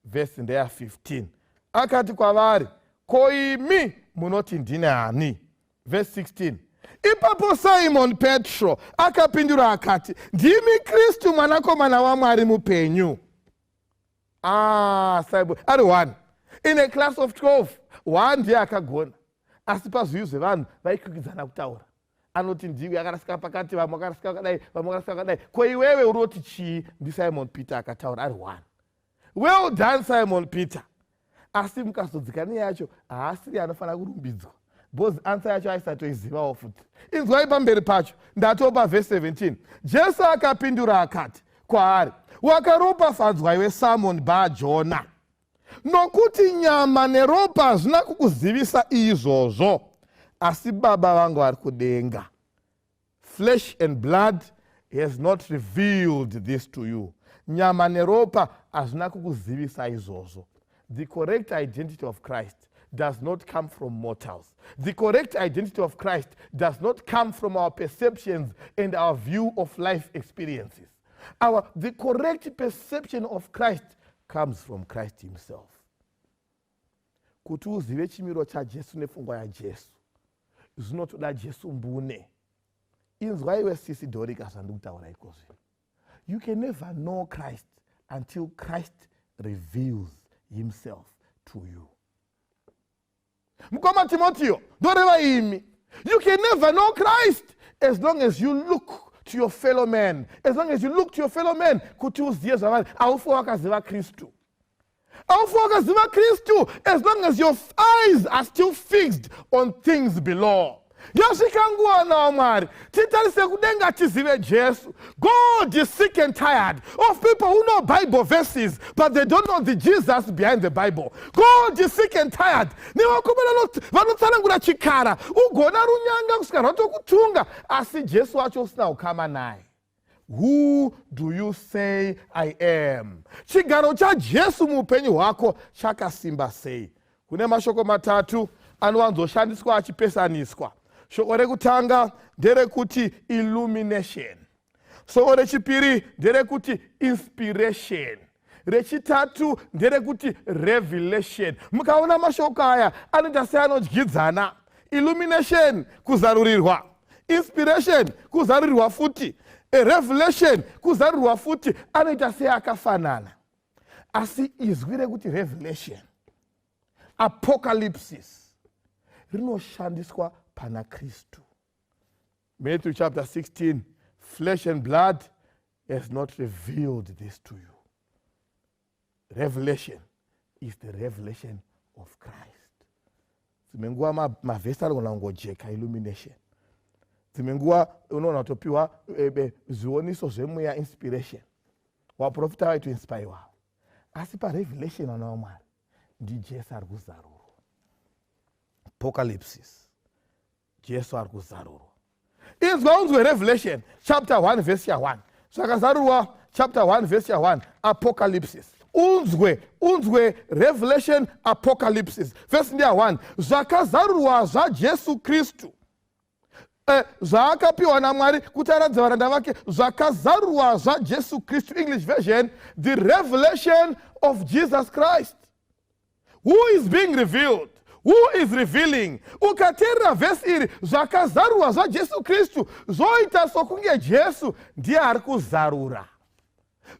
verse 15. Akati kwavari, ko imi munoti ndinani? Verse 16. Ipapo Simon Petro akapindura akati, ndimi Kristu mwanakomana waMwari mupenyu. Simon ari 1 in a class of 12, 1 ndiye akagona. Asi pazviyu zvevanhu vaikwikwidza kutaura. Anoti ndiwe, akarasika pakati, vamwe vakarasika vakadai, vamwe vakarasika vakadai. Ko iwewe uroti chii? NdiSimon Peter akataura ari 1. Well done Simon Peter. Asi mukazodzikana yacho haasiri anofanira kurumbidzwa. Because answer yacho aisatoizivawo futi. Inzwai pamberi pacho, ndatopa verse 17. Jesu akapindura akati kwaari, wakaropafadzwa iwe Simon Bar-Jona, nokuti nyama neropa hazvina kukuzivisa izvozvo, asi Baba vangu vari kudenga. Flesh and blood has not revealed this to you. Nyama neropa hazvina kukuzivisa izvozvo. The correct identity of Christ does not come from mortals. The correct identity of Christ does not come from our perceptions and our view of life experiences. The correct perception of Christ comes from Christ himself. Kuti uzive chimiro chaJesu nepfungwa yaJesu, zvinotoda Jesu mbune. Inzwai iwe sisi Dorika zvandikutaura ikozvi. You can never know Christ until Christ reveals himself to you. Mukoma Timoteo, doreva imi. You can never know Christ as long as you look to your fellow man. As long as you look to your fellow man, kuti uziye zvavari, haufi wakaziva Kristu. Haufi wakaziva Kristu as long as your eyes are still fixed on things below. Yasvika nguva nawo Mwari titarise kudenga tizive Jesu. God is sick and tired of people who know Bible verses but they don't know the Jesus behind the Bible. God is sick and tired nevakomana vanotsanangura chikara ugona runyanga kusvika rwatokutunga asi Jesu wacho usina kukama naye. Who do you say I am? Chigaro cha Jesu muupenyu hwako chakasimba sei? Kune mashoko matatu anowanzoshandiswa achipesaniswa. Shoko rekutanga nderekuti illumination. Shoko rechipiri nderekuti inspiration. Rechitatu nderekuti revelation. Mukaona mashoko aya anoita seanodyidzana. Illumination kuzarurirwa. Inspiration kuzarurirwa futi. A revelation kuzarurirwa futi anoita seakafanana. Asi izwi rekuti revelation, apocalypsis, rinoshandiswa pana Kristu. Matthew chapter 16, flesh and blood has not revealed this to you. Revelation is the revelation of Christ. Zimenguwa mavesi anogona kungojeka illumination. Zimenguwa unoona topiwa zioniso zvemweya inspiration. Waprofita waitu inspire wao. Asi pa revelation anawo Mwari ndi Jesu ari kuzarurwa. Apocalypsis. Jesu ari kuzarurwa. Inzwa unzwe Revelation chapter 1 verse 1. Zvakazarurwa chapter 1 verse 1 Apocalypsis. Unzwe Revelation Apocalypsis. Verse 1. Zvakazarurwa zvaJesu Kristu. Zvaakapiwa naMwari kuti aradze varanda vake zvakazarurwa zvaJesu Kristu. English version, the revelation of Jesus Christ. Who is being revealed? Who is revealing? Ukateerera vhesi iri zvakazarurwa zvaJesu Kristu zvoita sokunge Jesu ndiye ari kuzarura.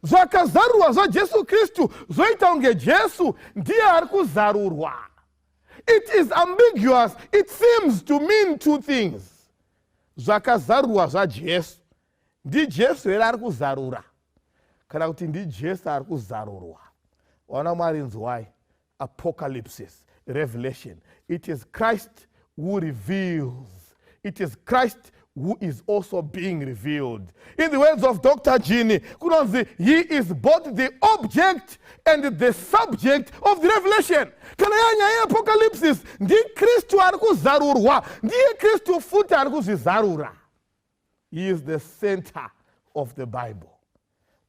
Zvakazarurwa zvaJesu Kristu zvoita kunge Jesu ndiye ari kuzarurwa. It is ambiguous. It seems to mean two things. Zvakazarurwa zvaJesu. Ndi Jesu here ari kuzarura kana kuti ndi Jesu ari kuzarurwa. Wana Mwari nzwai. Apocalypsis, revelation. It is Christ who reveals. It is Christ who is also being revealed. In the words of Dr. Gini, he is both the object and the subject of the revelation. Kana yanya apocalypsis, ndi Kristu ari kuzarurwa, ndiye Kristu futi ari kuzvizarura. He is the center of the Bible.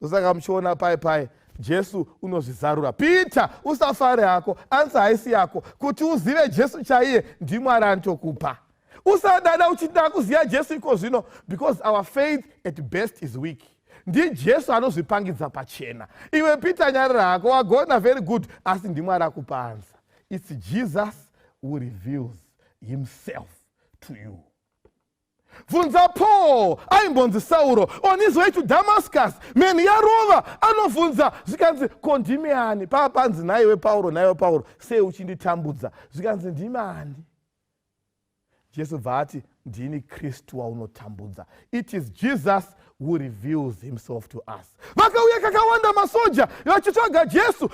Usaka mchona pai Jesu unozvizarura. Peter, usafare hako, ansa haisi yako, kuti uzive Jesu chaiye ndiMwari anotokupa. Usadada uchida kuziva Jesu iko zvino, because our faith at best is weak. Ndi Jesu anozvipangidza pachena. Iwe Peter nyarira hako, wagona very good, asi ndiMwari akupa ansa. It's Jesus who reveals himself to you. Vunza Paul, aimbonzi Sauro, on his way to Damascus, meni yarova, anovunza, zvikanzi kondimeani, papanzi naiwe Paulo, sei uchinditambudza, zvikanzi ndimani. Jesu vati, ndini Kristu waunotambudza. It is Jesus who reveals himself to us. Vakauya kakawanda masoja, vachitsvaga Jesu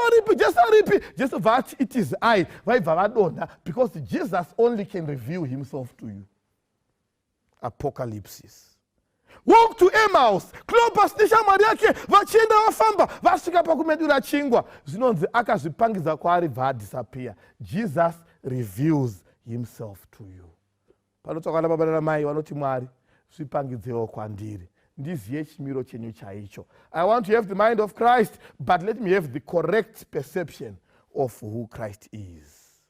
aripi. Jesu vati, it is I, vaibva vadonha, because Jesus only can reveal himself to you. Apocalypsis. Walk to Emmaus. Clopas neshamwari yake vachienda vafamba vasvika pakumedura chingwa. Zvinonzi akazvipangiza kwaari disappear. Jesus reveals himself to you. Panotsvakana baba namai vanoti Mwari zvipangidzewo kwandiri ndizive chimiro chenyu chaicho. I want to have the mind of Christ, but let me have the correct perception of who Christ is.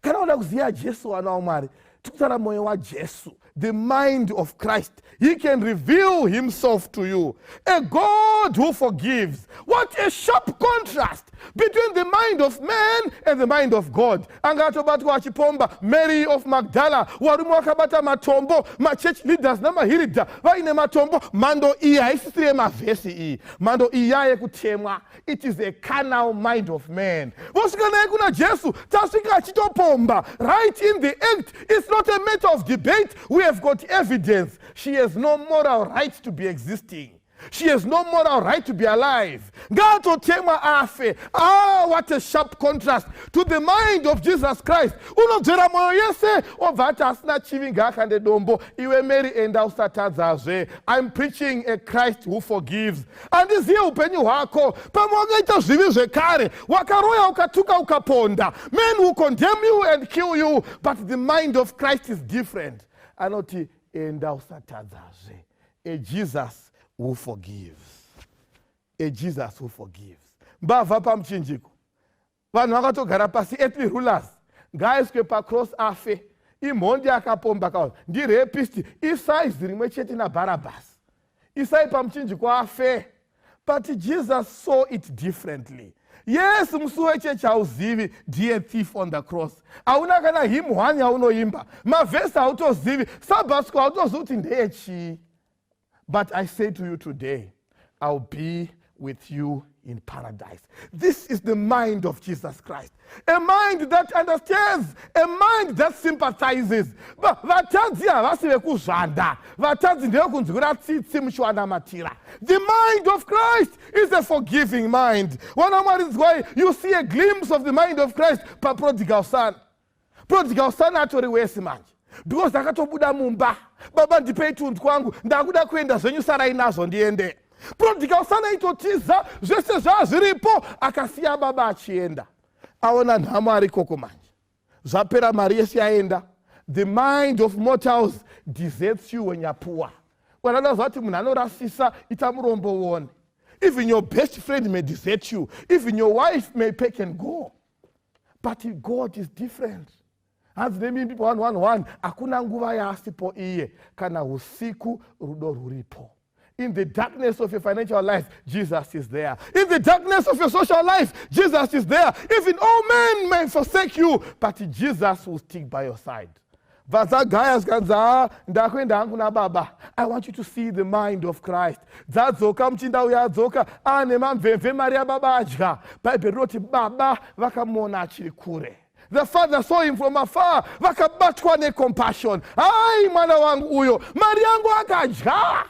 Kana uda kuziva Jesu wana Mwari, tukutara moyo wa Jesu, the mind of Christ. He can reveal himself to you. A God who forgives. What a sharp contrast between the mind of man and the mind of God. Angatobatwa achipomba, Mary of Magdala, warumu wakabata matombo, ma church leaders na mahirida, vaine matombo, mando iya, isitire mavesi ii, mando iya ye kutemwa. It is a carnal mind of man. Vosikana ye kuna Jesu, tasika achitopomba, right in the act. It's not a matter of debate. We have got evidence. She has no moral right to be existing. She has no moral right to be alive. Ngaatotemwa afe. Ah, what a sharp contrast to the mind of Jesus Christ. Unobvera mwoyo yese obva ati asina chivi ngaakande dombo. Iwe Mary enda usatadzazve. I'm preaching a Christ who forgives. Andiziye upenyu hwako. Pamwe wakaita zvivi zvekare. Wakaroya ukatuka ukaponda. Men will condemn you and kill you. But the mind of Christ is different. Anoti enda usatadzazve. A Jesus who forgives. A Jesus who forgives. Mbavha pamuchinjiko. Vanhu vakatogara pasi, earthly rulers. Ngaiswe pacross afe. Imhondi akapomba kauza. Ndirepist. Isaizi rimwe chete naBarabbas. Isai pamuchinjiko afe. But Jesus saw it differently. Yes, musuwo wechechi hauzivi, dear thief on the cross. Hauna kana hymn hwani haunoimba. Mavhesi hautozivi. Sabbath hautozivi kuti ndeyechii. But I say to you today, I'll be with you in paradise. This is the mind of Jesus Christ. A mind that understands, a mind that sympathizes. Vatadzi havasi vekuzvanda. Vatadzi ndevekunzwira tsitsi muchiwanamatira. The mind of Christ is a forgiving mind. One is why you see a glimpse of the mind of Christ per prodigal son. Prodigal son atori wese manje. Because akatobuda mumba. Baba ndipei tundu kwangu. Ndakuda kuenda zvenyu sarai nazvo ndiende. Prodigal son aitotiza zvese zvazviripo akasiya baba achienda. Aona nhamo ari koko manje. Zvapera mari yese yaenda. The mind of mortals deserts you when you're poor. Wanadazva kuti munhu anorasisa itamurombo uone. Even your best friend may desert you. Even your wife may pick and go. But God is different. Hanzi nemimbi 111 hakuna nguva yaasipo iye kana usiku rudo ruripo. In the darkness of your financial life, Jesus is there. In the darkness of your social life, Jesus is there. Even all men may forsake you, but Jesus will stick by your side. I want you to see the mind of Christ. Dzadzoka muchinda uya adzoka ane mamvemve mari yababa adya. Bhaibheri rinoti baba vakamona achiri kure. The father saw him from afar. Vakabatwa necompassion. Ai mwana wangu uyo, mari yangu akadya.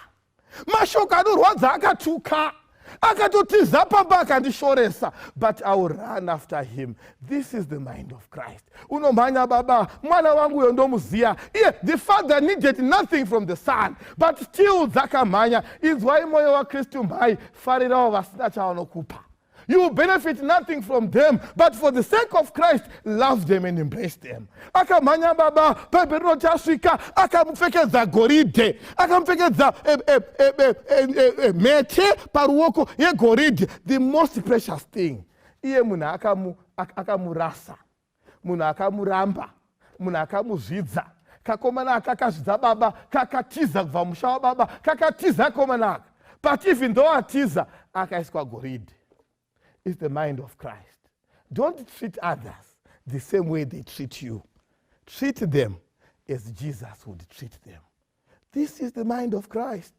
Mashoka anorwadza akatuka. Akatotiza pamba akandishoresa. But I will run after him. This is the mind of Christ. Unomhanya baba, mwana wangu uyo ndomuziya. The father needed nothing from the son, but still dzakamhanya. Inzwai moyo waKristu mhai, farirawo vasina chavanokupa. You benefit nothing from them, but for the sake of Christ, love them and embrace them. Akamhanya baba, Bhaibheri rinoti asvika, akamupfekedza goridhe, akamupfekedza mhete paruoko yegoridhe, the most precious thing. Iye munhu akamurasa, munhu akamuramba, munhu akamuzvidza. Kakomana kakazvidza baba, kakatiza kubva musha wababa, kakatiza kakomana aka. But even though atiza, akaiswa goridhe. Is the mind of Christ. Don't treat others the same way they treat you. Treat them as Jesus would treat them. This is the mind of Christ.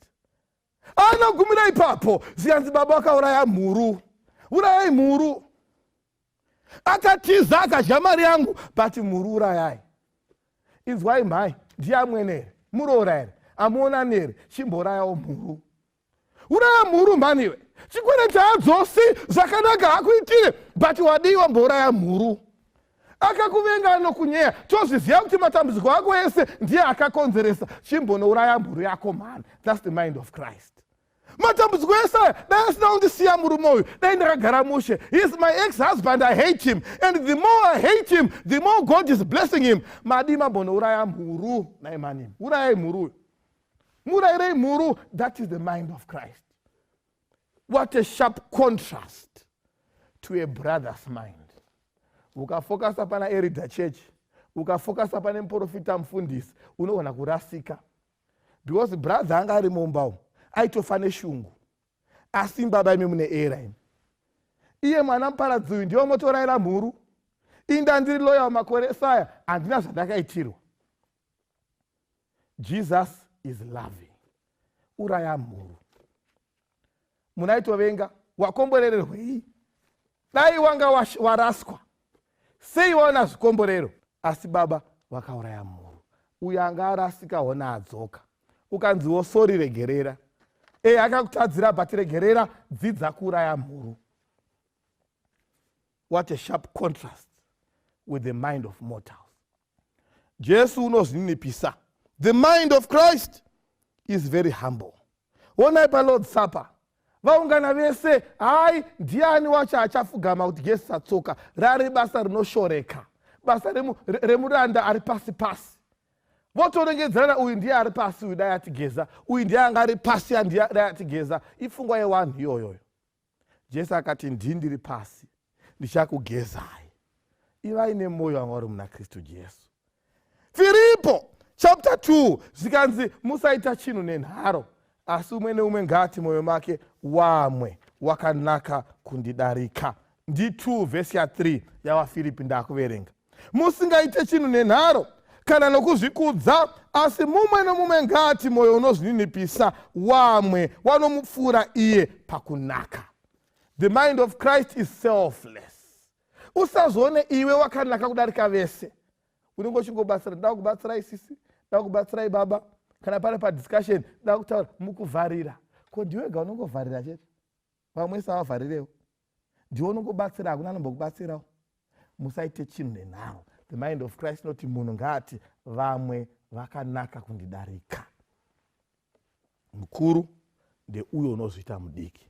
Anogumira ipapo, ziyanzi baba akauraya mhuru. Urayai mhuru. Akatiza akadya mari yangu, but mhuru urayai. Inzwai mhai, ndiamwenere, muroora here, amuona nere, chimborayawo mhuru. Uraya mhuru mhaniwe. Chikwereti hadzosi zvakanaka hakuitire, but wadiwa mboraya mhuru. Akakuvenga anokunyeya, tozviziva kuti matambudziko ako ese ndiye akakonzeresa. Chimbonouraya mhuru yako man. That's the mind of Christ. Matambudziko ese dai asina kundisiya murume uyu, dai ndakagara mushe. He is my ex-husband, I hate him. And the more I hate him, the more God is blessing him. Madi mambonouraya mhuru naimani. Urayai mhuru. Murayirei mhuru. That is the mind of Christ. What a sharp contrast to a brother's mind. Ukafokasa pana Erida Church, ukafokasa pana muprofita mufundisi, unoona kurasika. Because brother anga ari mumbao, aitofane shungu. Asi baba imi mune era imi. Iye mwana muparadzi ndiwo motoraira mhuru. Inda ndiri loya wamakore saya, handina zvandakaitirwa. Jesus is loving. Uraya mhuru. Munaitovenga wakomborererwei. Dai wanga waraswa. Sei waona zvikomborero. Asi baba wakauraya mhuru. Uyo anga arasika hona adzoka. Ukanziwo sori regerera. akakutadzira bhatiregerera dzidza kuuraya mhuru. What a sharp contrast with the mind of mortals. Jesu unozvininipisa. The mind of Christ is very humble. Onai paLord's Supper, vaungana vese, hai ndiani wacho achafugama kuti Jesu atsoka. Rari basa rinoshoreka, basa remuranda ari pasi pasi. Votorengedzerana, uyu ndiye ari pasi, uyu dai atigeza, uyu ndiye anga ari pasi, dai atigeza. Ifungwa yewanhu iyoyoyo. Jesu akati ndiri pasi, ndichakugezai. Ivai nemwoyo wanga uri muna Kristu Jesu. Filipo chapter 2 zvikanzi musaita chinhu nenharo, asi umwe neumwe ngati mwoyo make wamwe wakanaka kundidarika. Ndi 2 verse ya 3 yavaFilipi ndakuverenga. Musingaite chinhu nenharo kana nokuzvikudza, asi mumwe nomumwe ngati mwoyo unozvininipisa wamwe wanomupfuura iye pakunaka. The mind of Christ is selfless. Usazoone iwe wakanaka kudarika vese. Unongochingobatsira, nda kubatsirai sisi, nda kubatsirai baba, kana pari padiscussion nda kutaura mukuvharira. Ko ndiwega unongovharira chete? Vamwe savavharirewo. Ndiwe unongobatsira, hakuna anombokubatsirawo. Musaite chinhu nenharo. The mind of Christ noti munhu ngaati vamwe vakanaka kundidarika. Mukuru ndeuyo unozviita mudiki.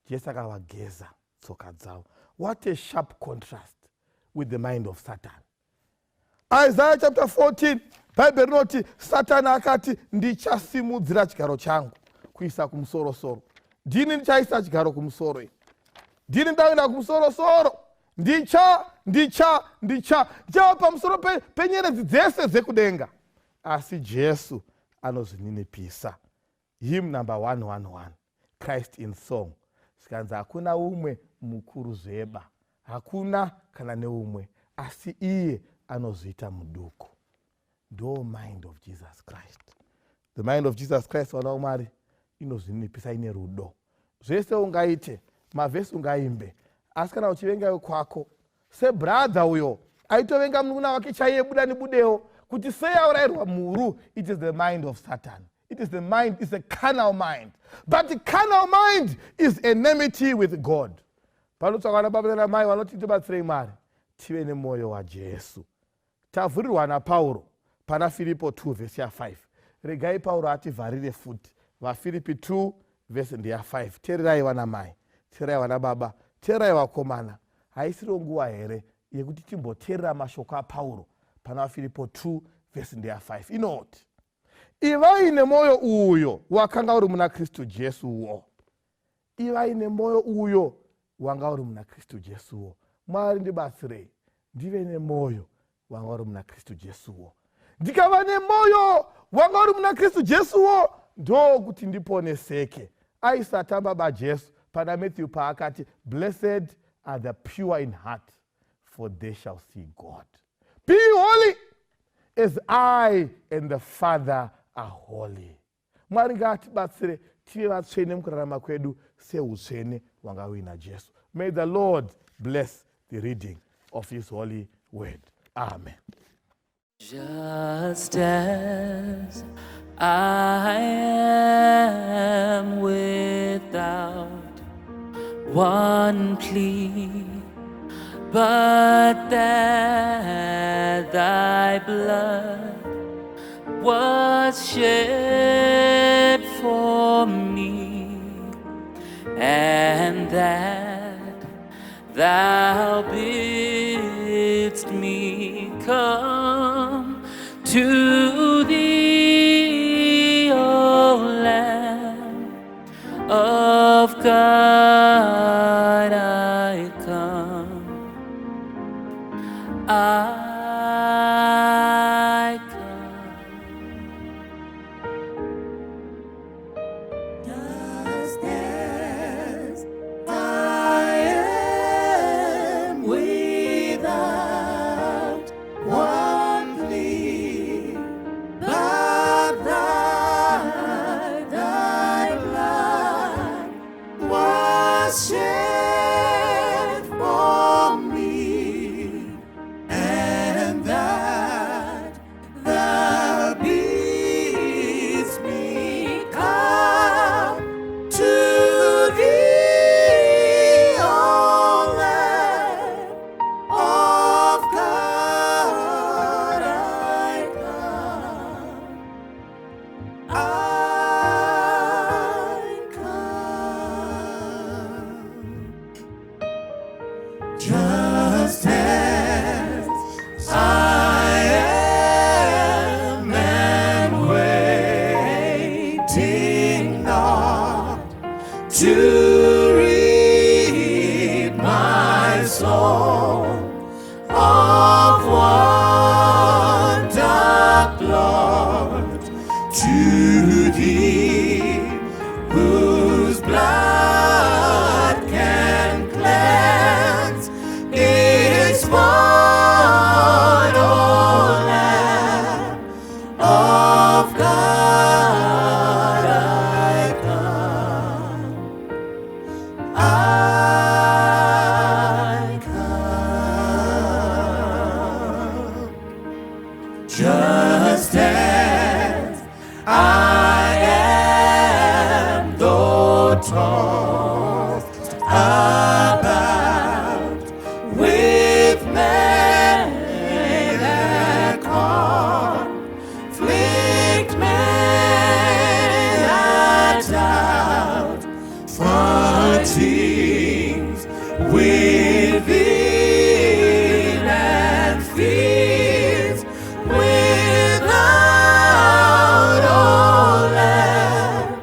Jesu akavageza tsoka dzavo. What a sharp contrast with the mind of Satan. Isaiah chapter 14, Bible rinoti Satan akati ndichasimudzira chigaro changu kuisa kumusoro-soro. Ndini ndichaisa chigaro kumusoro. Ndini ndaenda kumusoro-soro. Ndichava pamusoro penyeredzi dzese dzekudenga. Asi Jesu anozvininipisa. Hymn number 111, Christ in song. Sikanzi hakuna umwe mukuru zveba, hakuna kana neumwe, asi iye anozviita muduku. Ndo mind of Jesus Christ. The mind of Jesus Christ, wana umari, inozvininipisa, ine rudo. Zvese ungaite, mavhesi ungaimbe, asi kana uchivenga kwako, sebrother uyo aitovenga munun'una wake chaiye buda nebudewo, kuti sei aurayirwa mhuru. It is the mind of Satan. It is the mind, it's a carnal mind. But the carnal mind is enmity with God. Panotsvakwa nababa namai vanoti tibatsirei Mwari, tive nemwoyo waJesu. Tavhurirwa naPauro pana Filipo 2 verse ya 5. Regai Pauro ativharire futi. VaFilipi 2 verse ndiya 5. Teererai vanamai, teererai vanababa, teererai vakomana. Haisiro nguva here yekuti timboteerera mashoko aPauro pana Filipo 2 verse ndiya 5. Inoti ivai nemwoyo uyo wakanga uri muna Kristu Jesuwo. Ivai nemwoyo uyo wanga uri muna Kristu Jesuwo. Mwari ndibatsirei ndive nemwoyo wanga uri muna Kristu Jesuwo. Ndikava nemwoyo wanga uri muna Kristu Jesuwo, ndo kuti ndiponeseke. Aisatamba baJesu pana Matthew paakati, blessed are the pure in heart, for they shall see God. Be holy as I and the Father are holy. Mwari ngatibatsire tive vatsvene mukurarama kwedu seutsvene hwanga huina Jesu. May the Lord bless the reading of his holy word. Amen. Just as I am without one plea, but that thy blood was shed for me, and that thou bidst me come to thee, O Lamb of God, I come. I Just as I am without one plea, but thy blood was to read my song of wonder, Lord, to thee, whose blood can cleanse this one, O Lamb of God, I come, I come, just as I am, though tossed about with many that conflict, many that doubt, fatigues within and fears without, O Lamb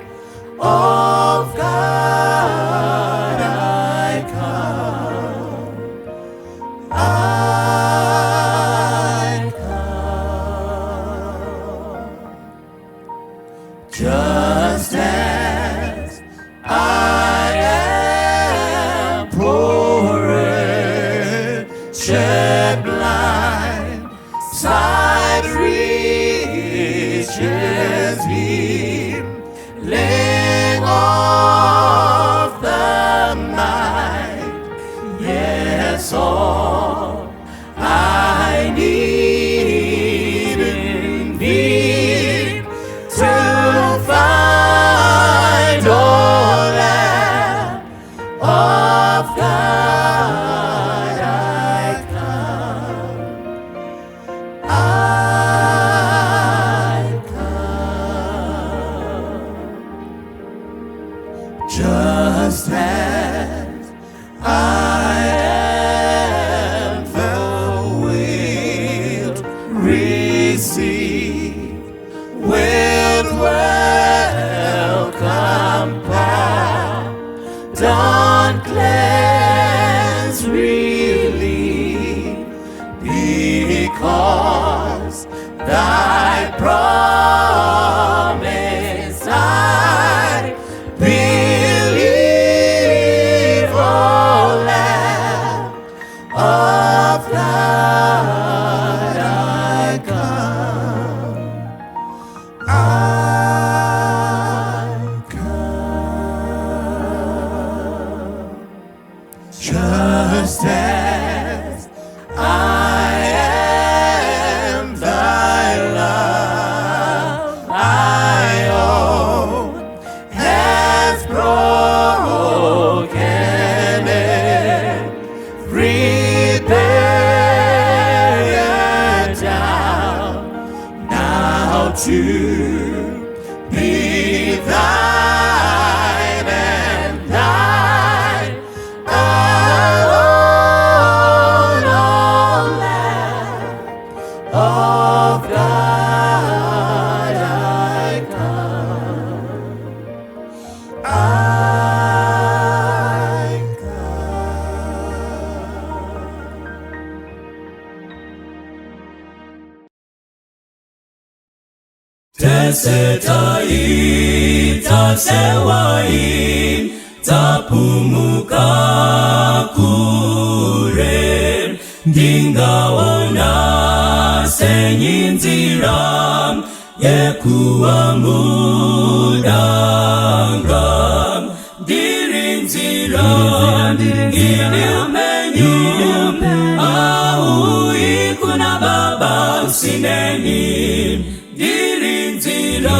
of God, I come, I come, just as I am poor, shed blind, sight reaches him, laying off the mind. Yes, all I need in thee to find, O Lamb of God, I come, I come, just as I am, thou wilt receive, wilt welcome, pardon, cleanse, relieve, because thy promise I believe, O Lamb of God, I come, I come, just as I am, thy love I own has broken every barrier down, now to be thine and thine alone, O Lamb of God, I come, I come. Tesetai tasewai tapumuka kure, ndingaona senyinzira yekuwa mudanga, ndirinzira iliumenyu au ikuna baba usineni, ndirinzira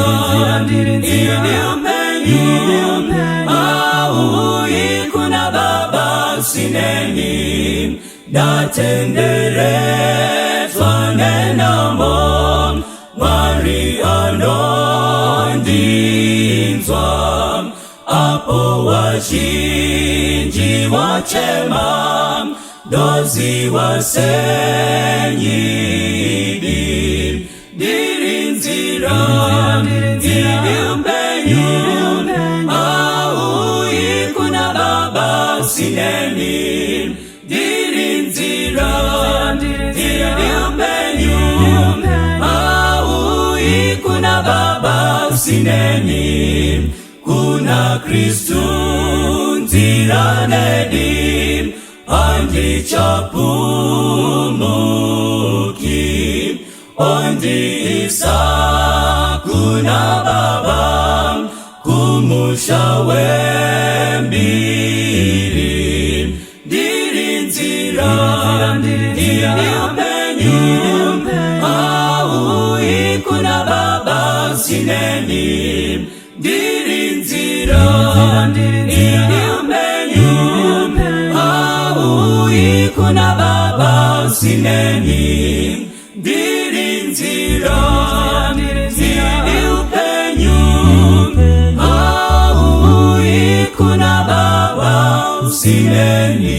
iliumenyu au ikuna baba usineni, natenderezwa nenamo Mari anondinzwa, apo washinji wachema, dozi wasenyidi, ndirinzira iliumbenyu au usineni kuna Kristu nzira nedi andi chapumuki ondi isa kuna baba kumushawe mbiri ndiri nzira ndiri upenyu au ikuna baba sineni ndiri nzira ndiri upenyu au ikuna baba sineni ndiri nzira ndiri upenyu au ikuna baba sineni.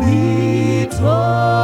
Mito